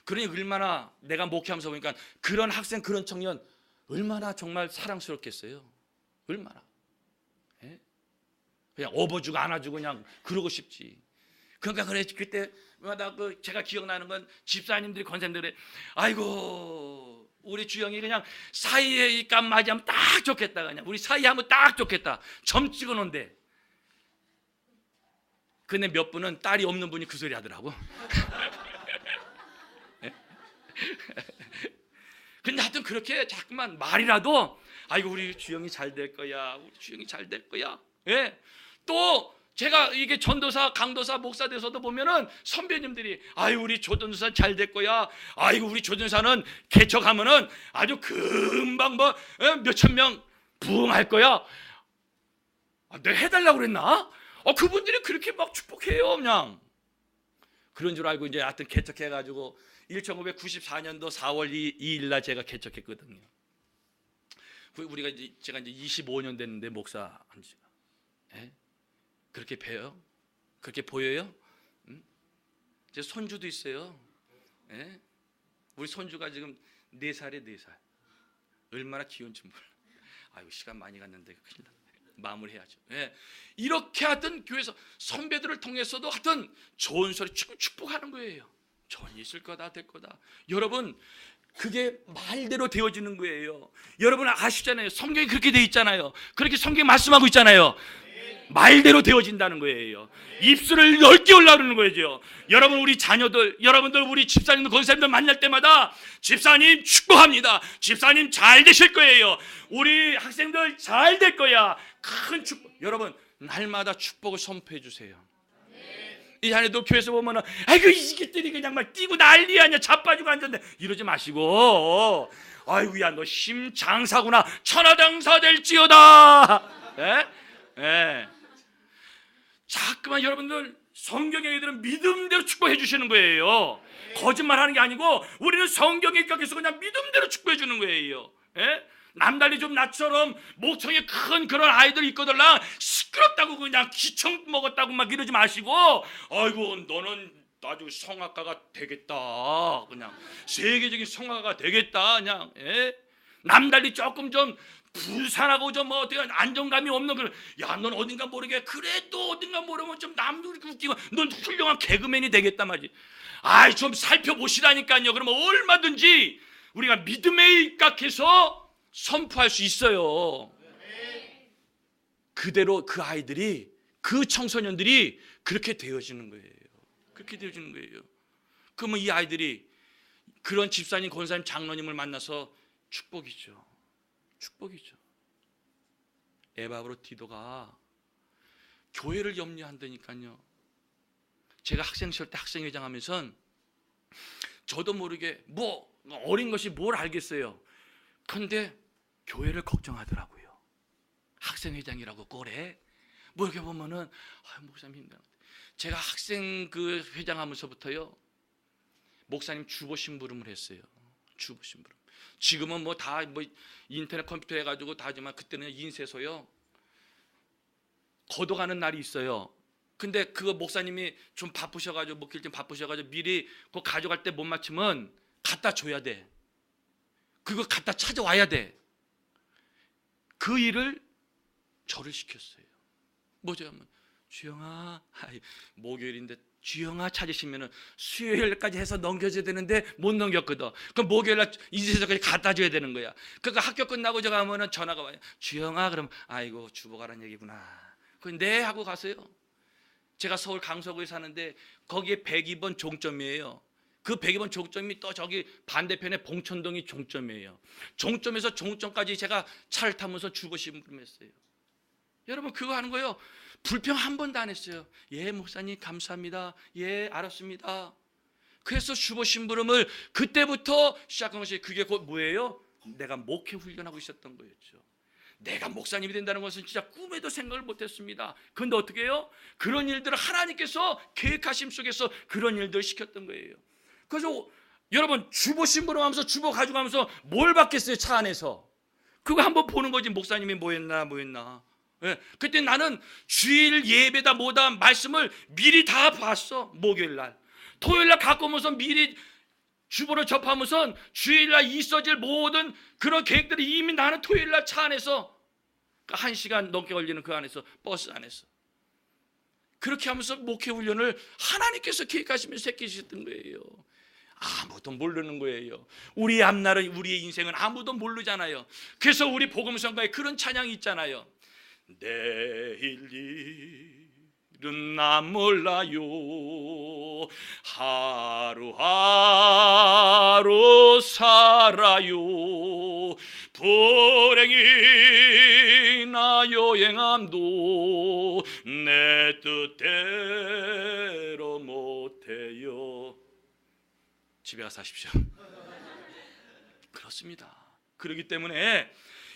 그러니 얼마나 내가 목회하면서 보니까 그런 학생, 그런 청년 얼마나 정말 사랑스럽겠어요. 얼마나. 네? 그냥 업어주고 안아주고 그냥 그러고 싶지. 그러니까 그래 그때마다 그 제가 기억나는 건 집사님들이, 권사님들이 아이고 우리 주영이 그냥 사이에 값 맞이하면 딱 좋겠다, 그냥 우리 사이에 하면 딱 좋겠다, 점 찍어놓은데. 근데 몇 분은 딸이 없는 분이 그 소리 하더라고. 근데 하여튼 그렇게 자꾸만 말이라도 아이고 우리 주영이 잘 될 거야, 우리 주영이 잘 될 거야. 예. 또 제가 이게 전도사, 강도사, 목사 돼서도 보면은 선배님들이 아유 우리 조전사 잘 될 거야, 아이고 우리 조전사는 개척하면은 아주 금방 뭐 몇천 명 부흥할 거야. 내가 해달라고 그랬나? 그분들이 그렇게 막 축복해요. 그냥 그런 줄 알고 이제 하여튼 개척해가지고 1994년도 4월 2일 날 제가 개척했거든요. 우리가 이제 제가 이제 25년 됐는데 목사 한 지가. 예? 그렇게 봬요? 그렇게 보여요? 제 손주도 있어요. 예? 우리 손주가 지금 4살에 4살. 얼마나 귀여운지 몰라. 아유 시간 많이 갔는데 큰일 났네. 마무리해야죠. 예. 이렇게 하여튼 교회에서 선배들을 통해서도 하여튼 좋은 소리 축복하는 거예요. 좋은 일 있을 거다, 될 거다. 여러분 그게 말대로 되어지는 거예요. 여러분 아시잖아요. 성경이 그렇게 돼 있잖아요. 그렇게 성경이 말씀하고 있잖아요. 말대로 되어진다는 거예요. 입술을 넓게 올라오는 거죠. 여러분 우리 자녀들, 여러분들 우리 집사님들, 권사님들 만날 때마다 집사님 축복합니다, 집사님 잘 되실 거예요, 우리 학생들 잘 될 거야. 큰 축복. 여러분 날마다 축복을 선포해 주세요. 이 자녀들 교회에서 보면은 아이고 이것들이 그냥 막 뛰고 난리 아니야, 자빠지고 앉았는데 이러지 마시고 아이고야 너 심장사구나, 천하장사 될지어다. 예? 예. 자꾸만 여러분들 성경에 들은 믿음대로 축복해 주시는 거예요. 거짓말하는 게 아니고 우리는 성경에 입각해서 그냥 믿음대로 축복해 주는 거예요. 예? 남달리 좀 나처럼 목청이 큰 그런 아이들이 있거들랑 시끄럽다고 그냥 기청 먹었다고 막 이러지 마시고, 아이고 너는 아주 성악가가 되겠다, 그냥 세계적인 성악가가 되겠다, 그냥 남달리 조금 좀 부산하고 좀 뭐 어떻게 안정감이 없는 그런, 야 넌 어딘가 모르게 그래도 어딘가 모르면 좀 남들 웃기고 넌 훌륭한 개그맨이 되겠다 말이지. 아이 좀 살펴보시라니까요. 그러면 얼마든지 우리가 믿음에 입각해서 선포할 수 있어요. 그대로 그 아이들이, 그 청소년들이 그렇게 되어지는 거예요. 그렇게 되어지는 거예요. 그러면 이 아이들이 그런 집사님, 권사님, 장로님을 만나서 축복이죠. 축복이죠. 에바브로 디도가 교회를 염려한다니까요. 제가 학생 시절 때 학생회장 하면서 저도 모르게 뭐 어린 것이 뭘 알겠어요. 그런데 교회를 걱정하더라고요. 학생회장이라고 꼴에 뭐 이렇게 보면은 목사님 힘들어. 제가 학생 그 회장하면서부터요, 목사님 주보 심부름을 했어요. 주보 심부름. 지금은 뭐 다 뭐 인터넷 컴퓨터 해가지고 다 하지만 그때는 인쇄소요 걷어가는 날이 있어요. 근데 그거 목사님이 좀 바쁘셔가지고 목길 좀 바쁘셔가지고 미리 그거 가져갈 때 못 맞추면 갖다 줘야 돼. 그거 갖다 찾아와야 돼. 그 일을 저를 시켰어요. 뭐죠? 주영아, 목요일인데 주영아 찾으시면은 수요일까지 해서 넘겨줘야 되는데 못 넘겼거든. 그럼 목요일날 인쇄소까지 갖다 줘야 되는 거야. 그러니까 학교 끝나고 저 가면은 전화가 와요. 주영아, 그럼 아이고 주보 가라는 얘기구나. 그 네 하고 가세요. 제가 서울 강서구에 사는데 거기에 102번 종점이에요. 그 102번 종점이 또 저기 반대편에 봉천동이 종점이에요. 종점에서 종점까지 제가 차를 타면서 주보 심부름했어요. 여러분 그거 하는 거예요. 불평 한 번도 안 했어요. 예 목사님 감사합니다. 예 알았습니다. 그래서 주보 심부름을 그때부터 시작한 것이, 그게 곧 뭐예요? 내가 목회 훈련하고 있었던 거였죠. 내가 목사님이 된다는 것은 진짜 꿈에도 생각을 못했습니다. 그런데 어떻게 해요? 그런 일들을 하나님께서 계획하심 속에서 그런 일들을 시켰던 거예요. 그래서 여러분 주보 심부름하면서 주보 가져가면서 뭘 받겠어요? 차 안에서 그거 한번 보는 거지. 목사님이 뭐 했나. 예, 그때 나는 주일 예배다 뭐다 말씀을 미리 다 봤어. 목요일날 토요일날 갖고 오면서 미리 주보를 접하면서 주일날 있어질 모든 그런 계획들이 이미 나는 토요일날 차 안에서 1시간 넘게 걸리는 그 안에서, 버스 안에서 그렇게 하면서 목회 훈련을 하나님께서 계획하시면서 새기셨던 거예요. 아무도 모르는 거예요. 우리의 앞날은, 우리의 인생은 아무도 모르잖아요. 그래서 우리 복음성가에 그런 찬양이 있잖아요. 내일 일은 나 몰라요. 하루하루 살아요. 불행히 나 여행함도 내 뜻대로 못해요. 집에 가서 하십시오. 그렇습니다. 그렇기 때문에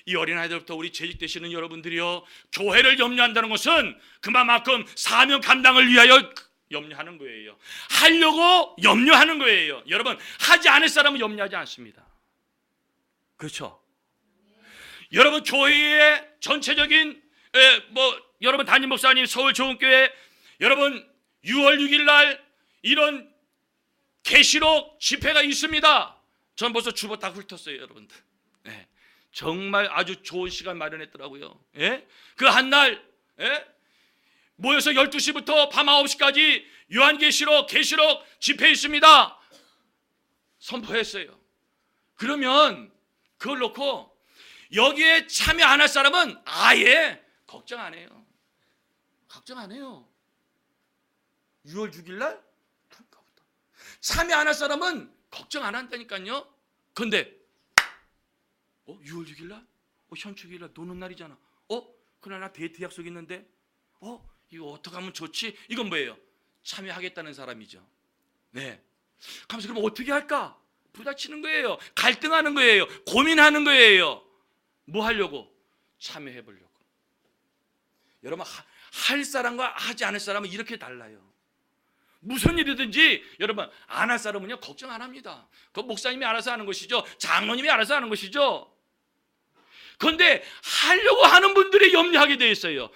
이 어린아이들부터 우리 재직되시는 여러분들이요, 교회를 염려한다는 것은 그만큼 사명 감당을 위하여 염려하는 거예요. 하려고 염려하는 거예요. 여러분 하지 않을 사람은 염려하지 않습니다. 그렇죠? 여러분 교회의 전체적인 여러분 담임 목사님 서울 좋은교회 여러분 6월 6일 날 이런 계시록 집회가 있습니다. 전 벌써 주보 다 훑었어요, 여러분들. 네. 정말 아주 좋은 시간 마련했더라고요. 예? 그 한날 모여서 12시부터 밤 9시까지 요한계시록 계시록 집회 있습니다. 선포했어요. 그러면 그걸 놓고 여기에 참여 안 할 사람은 아예 걱정 안 해요. 걱정 안 해요. 6월 6일 날 참여 안 할 사람은 걱정 안 한다니까요. 그런데 6월 6일 날? 현축일 날 노는 날이잖아. 그날 나 데이트 약속 있는데 이거 어떻게 하면 좋지? 이건 뭐예요? 참여하겠다는 사람이죠. 네. 그러면서 그럼 어떻게 할까? 부딪히는 거예요. 갈등하는 거예요. 고민하는 거예요. 뭐 하려고? 참여해 보려고. 여러분 할 사람과 하지 않을 사람은 이렇게 달라요. 무슨 일이든지 여러분 안 할 사람은요 걱정 안 합니다. 그 목사님이 알아서 하는 것이죠. 장로님이 알아서 하는 것이죠. 그런데 하려고 하는 분들이 염려하게 되어 있어요.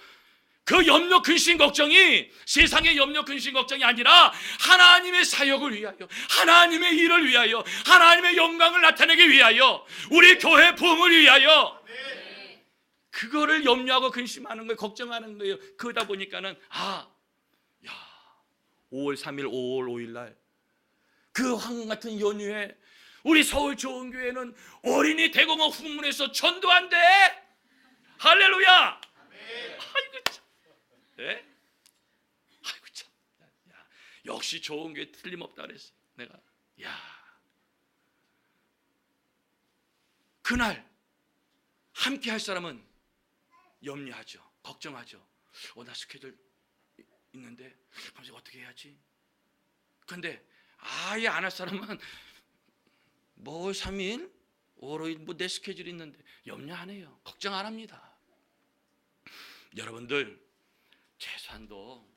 그 염려, 근심, 걱정이 세상의 염려, 근심, 걱정이 아니라 하나님의 사역을 위하여, 하나님의 일을 위하여, 하나님의 영광을 나타내기 위하여, 우리 교회 부흥을 위하여, 그거를 염려하고 근심하는 거예요. 걱정하는 거예요. 그러다 보니까는 5월 3일, 5월 5일 날 그 황금 같은 연휴에 우리 서울 좋은교회는 어린이 대공원 후문에서 전도한대. 할렐루야. 아이고 참. 네? 아이고 참. 야, 역시 좋은교회 틀림없다 그랬어요. 내가. 그날 함께 할 사람은 염려하죠. 걱정하죠. 나 스케줄 있는데 어떻게 해야지? 근데 아예 안 할 사람은 3일? 5일 내 스케줄이 있는데 염려 안 해요. 걱정 안 합니다. 여러분들 최소한도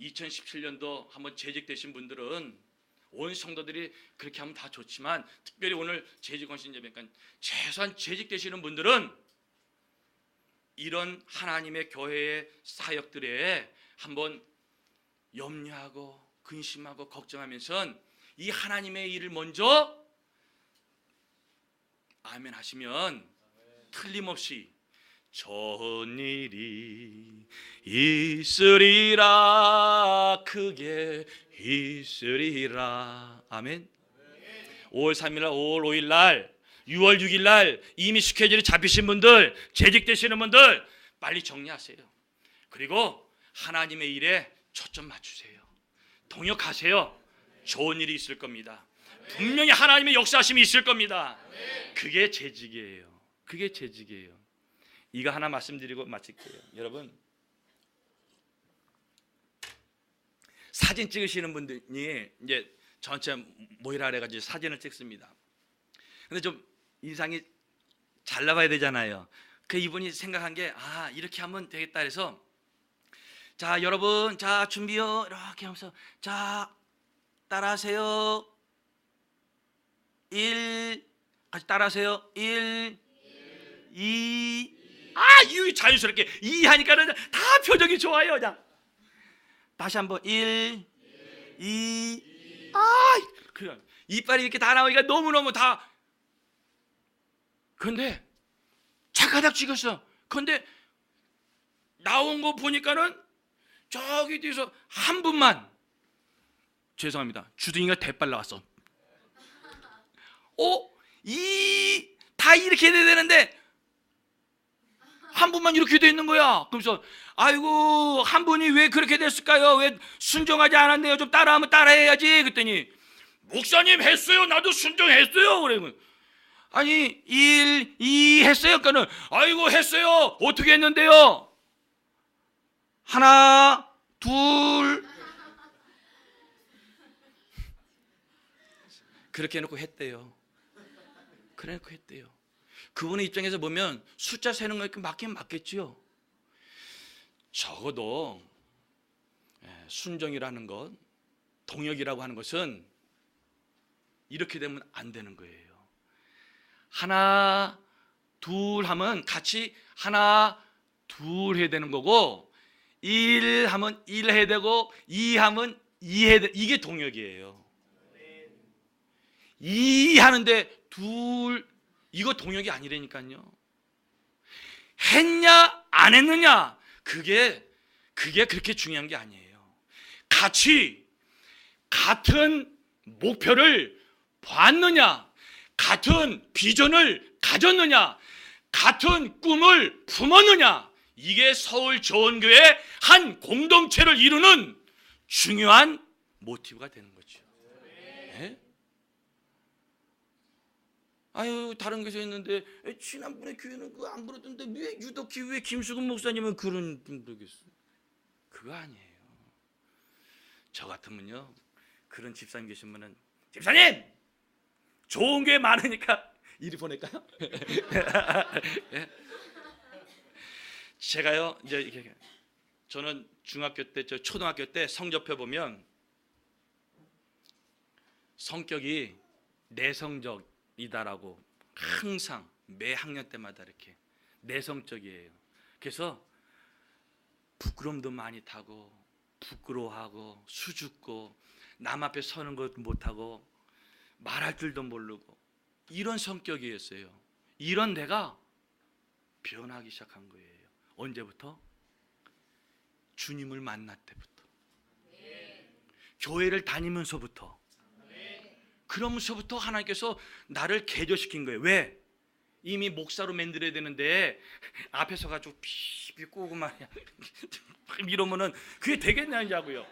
2017년도 한번 재직되신 분들은 온 성도들이 그렇게 하면 다 좋지만 특별히 오늘 재직원신 예배니까 최소한 재직되시는 분들은 이런 하나님의 교회의 사역들에 한번 염려하고 근심하고 걱정하면서 이 하나님의 일을 먼저 아멘 하시면 틀림없이 좋은 일이 있으리라, 크게 있으리라. 아멘. 5월 3일 날, 5월 5일 날, 6월 6일 날 이미 스케줄이 잡히신 분들, 재직되시는 분들 빨리 정리하세요. 그리고 하나님의 일에 초점 맞추세요. 동역하세요. 좋은 일이 있을 겁니다. 분명히 하나님의 역사하심이 있을 겁니다. 그게 재직이에요. 그게 재직이에요. 이거 하나 말씀드리고 마칠게요. 여러분, 사진 찍으시는 분들이 이제 전체 모이라 그래가지고 사진을 찍습니다. 근데 좀 인상이 잘 나와야 되잖아요. 그 이분이 생각한 게 이렇게 하면 되겠다 해서, 자 여러분, 자 준비요, 이렇게 하면서, 자 따라하세요. 1 같이 따라하세요. 1 2 이 자연스럽게 2 하니까는 다 표정이 좋아요. 그냥 다시 한번 1 2 그냥 이빨이 이렇게 다 나오니까 너무너무 다. 근데 착하닥 찍었어. 근데 나온 거 보니까는 저기 뒤에서 한 분만, 죄송합니다, 주둥이가 대빨 나왔어. 다 이렇게 돼야 되는데 한 분만 이렇게 돼 있는 거야. 그래서 아이고, 한 분이 왜 그렇게 됐을까요? 왜 순종하지 않았네요? 좀 따라하면 따라해야지. 그랬더니 목사님 했어요. 나도 순종했어요. 그래. 아니 1 2 했어요. 그러니까는 아이고 했어요. 어떻게 했는데요? 하나 둘 그렇게 해놓고 했대요. 그래 놓고 했대요. 그분의 입장에서 보면 숫자 세는 거 맞긴 맞겠지요. 적어도 순종이라는 것, 동역이라고 하는 것은 이렇게 되면 안 되는 거예요. 하나 둘 하면 같이 하나 둘 해야 되는 거고, 1 하면 1 해야 되고, 2 하면 2 해야 돼. 이게 동역이에요. 2 하는데 둘, 이거 동역이 아니라니까요. 했냐 안 했느냐, 그게 그렇게 중요한 게 아니에요. 같이 같은 목표를 봤느냐, 같은 비전을 가졌느냐, 같은 꿈을 품었느냐, 이게 서울 좋은교회 한 공동체를 이루는 중요한 모티브가 되는 거죠. 네? 아유, 다른 교회에 있는데 지난번에 교회는 그거 안 그러던데 왜 유독히 왜 김수근 목사님은 그런 모르겠어요. 그거 아니에요. 저 같으면요, 그런 집사님 계시면은, 집사님 좋은 교회 많으니까 이리 보낼까요? 예? 제가요, 이제 이렇게, 저는 중학교 때, 초등학교 때 성적표 보면 성격이 내성적이다라고 항상 매 학년 때마다 이렇게 내성적이에요. 그래서 부끄럼도 많이 타고 부끄러워하고 수줍고 남 앞에 서는 것도 못하고 말할 줄도 모르고 이런 성격이었어요. 이런 내가 변하기 시작한 거예요. 언제부터? 주님을 만날 때부터. 교회를 다니면서부터. 그러면서부터 하나님께서 나를 개조시킨 거예요. 왜? 이미 목사로 만들어야 되는데 앞에 서가지고 피비 꼬고 말이야 이러면은 그게 되겠냐고요.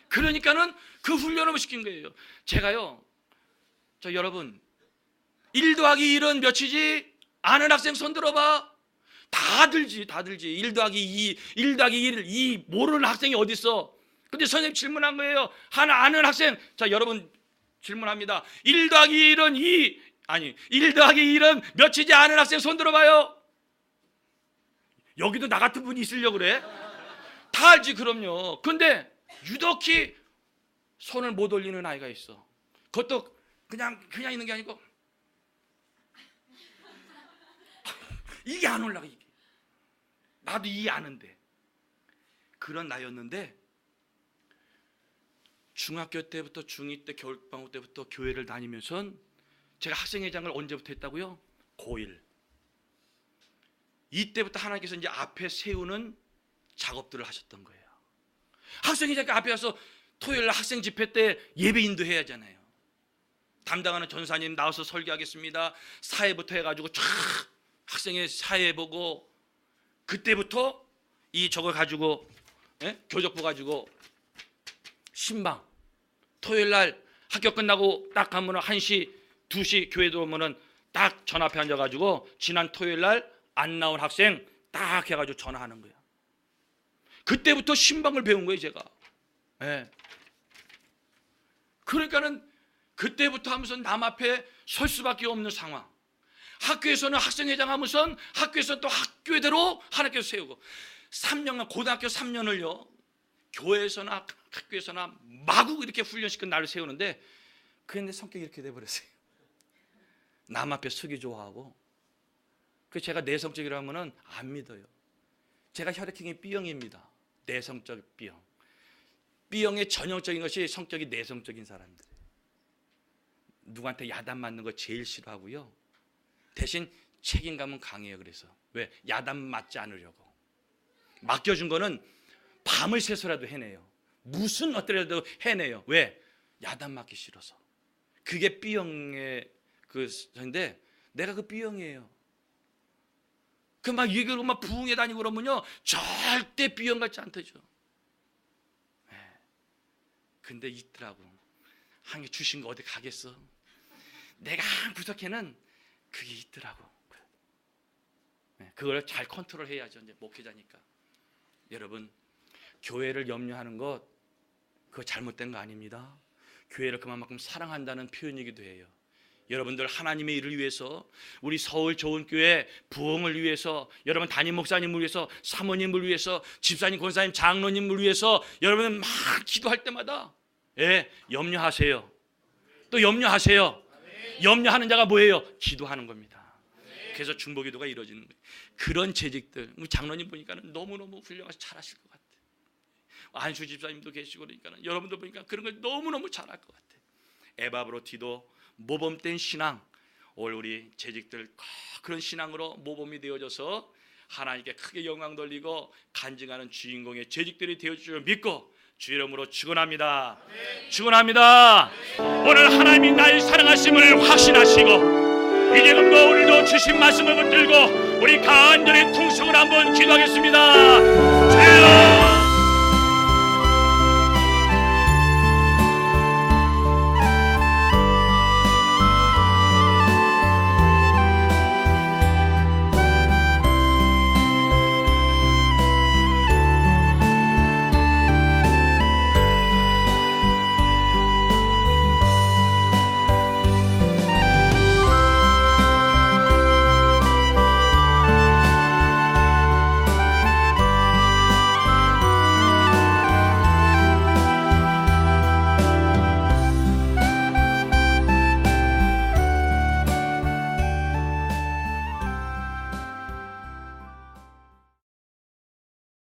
그러니까는 그 훈련을 시킨 거예요. 제가요, 저 여러분 1 더하기 1은 몇이지? 아는 학생 손 들어봐. 다 들지. 1 더하기 2, 1 더하기 1, 2 모르는 학생이 어디 있어? 근데 선생님 질문한 거예요. 하나 아는 학생. 자, 여러분 질문합니다. 1 더하기 1은 2, 아니 1 더하기 1은 몇이지? 아는 학생 손 들어봐요. 여기도 나 같은 분이 있으려고 그래? 다 알지. 그럼요. 근데 유독히 손을 못 올리는 아이가 있어. 그것도 그냥 있는 게 아니고 이게 안 올라가. 이게 나도 이해 아는데. 그런 나였는데 중학교 때부터 중2 때 겨울방학 때부터 교회를 다니면서 제가 학생회장을 언제부터 했다고요? 고1. 이때부터 하나님께서 이제 앞에 세우는 작업들을 하셨던 거예요. 학생회장 앞에 와서 토요일 학생 집회 때 예배 인도해야 하잖아요. 담당하는 전사님 나와서 설교하겠습니다. 사회부터 해가지고 쫙 학생의 사회 보고, 그때부터 이 저걸 가지고 교적부 가지고 신방 토요일 날 학교 끝나고 딱 가면 1시 2시 교회 들어오면은 딱 전 앞에 앉아가지고 지난 토요일 날 안 나온 학생 딱 해가지고 전화하는 거야. 그때부터 신방을 배운 거예요, 제가. 그러니까는 그때부터 하면서 남 앞에 설 수밖에 없는 상황. 학교에서는 학생회장 하면서 학교에서 또 학교대로 하나님께서 세우고 3년간 고등학교 3년을요 교회에서나 학교에서나 마구 이렇게 훈련시켜 나를 세우는데 그런데 성격이 이렇게 돼버렸어요. 남 앞에 서기 좋아하고. 그 제가 내성적이라 하면은 안 믿어요. 제가 혈액형이 B형입니다. 내성적 B형. B형의 전형적인 것이 성격이 내성적인 사람들. 누구한테 야단 맞는 거 제일 싫어하고요. 대신 책임감은 강해요. 그래서 왜? 야단 맞지 않으려고. 맡겨준 거는 밤을 새서라도 해내요. 무슨 어떠라도 해내요. 왜? 야단 맞기 싫어서. 그게 B형의 그인데 내가 그 B형이에요. 그 막 이걸 막 부흥회 다니고 그러면요 절대 B형 같지 않다죠. 근데 있더라고. 한 개 주신 거 어디 가겠어? 내가 구석에는 그게 있더라고. 그걸 잘 컨트롤해야죠. 이제 목회자니까. 여러분, 교회를 염려하는 것 그거 잘못된 거 아닙니다. 교회를 그만큼 사랑한다는 표현이기도 해요. 여러분들 하나님의 일을 위해서, 우리 서울 좋은 교회 부흥을 위해서, 여러분 담임 목사님을 위해서, 사모님을 위해서, 집사님, 권사님, 장로님을 위해서 여러분 막 기도할 때마다 염려하세요. 또 염려하세요. 염려하는 자가 뭐예요? 기도하는 겁니다. 그래서 중보기도가 이루어지는 거예요. 그런 재직들, 우리 장로님 보니까 너무너무 훌륭하셔서 잘하실 것 같아요. 안수 집사님도 계시고 그러니까 여러분들 보니까 그런 걸 너무너무 잘할 것 같아요. 에바브로티도 모범된 신앙, 올 우리 재직들 그런 신앙으로 모범이 되어져서 하나님께 크게 영광 돌리고 간증하는 주인공의 재직들이 되어줄 줄 믿고 주 이름으로 축원합니다. 축원합니다. 오늘 하나님이 나의 사랑하심을 확신하시고 이제금도 우리도 주신 말씀을 붙들고 우리 간절히 통성을 한번 기도하겠습니다. 주여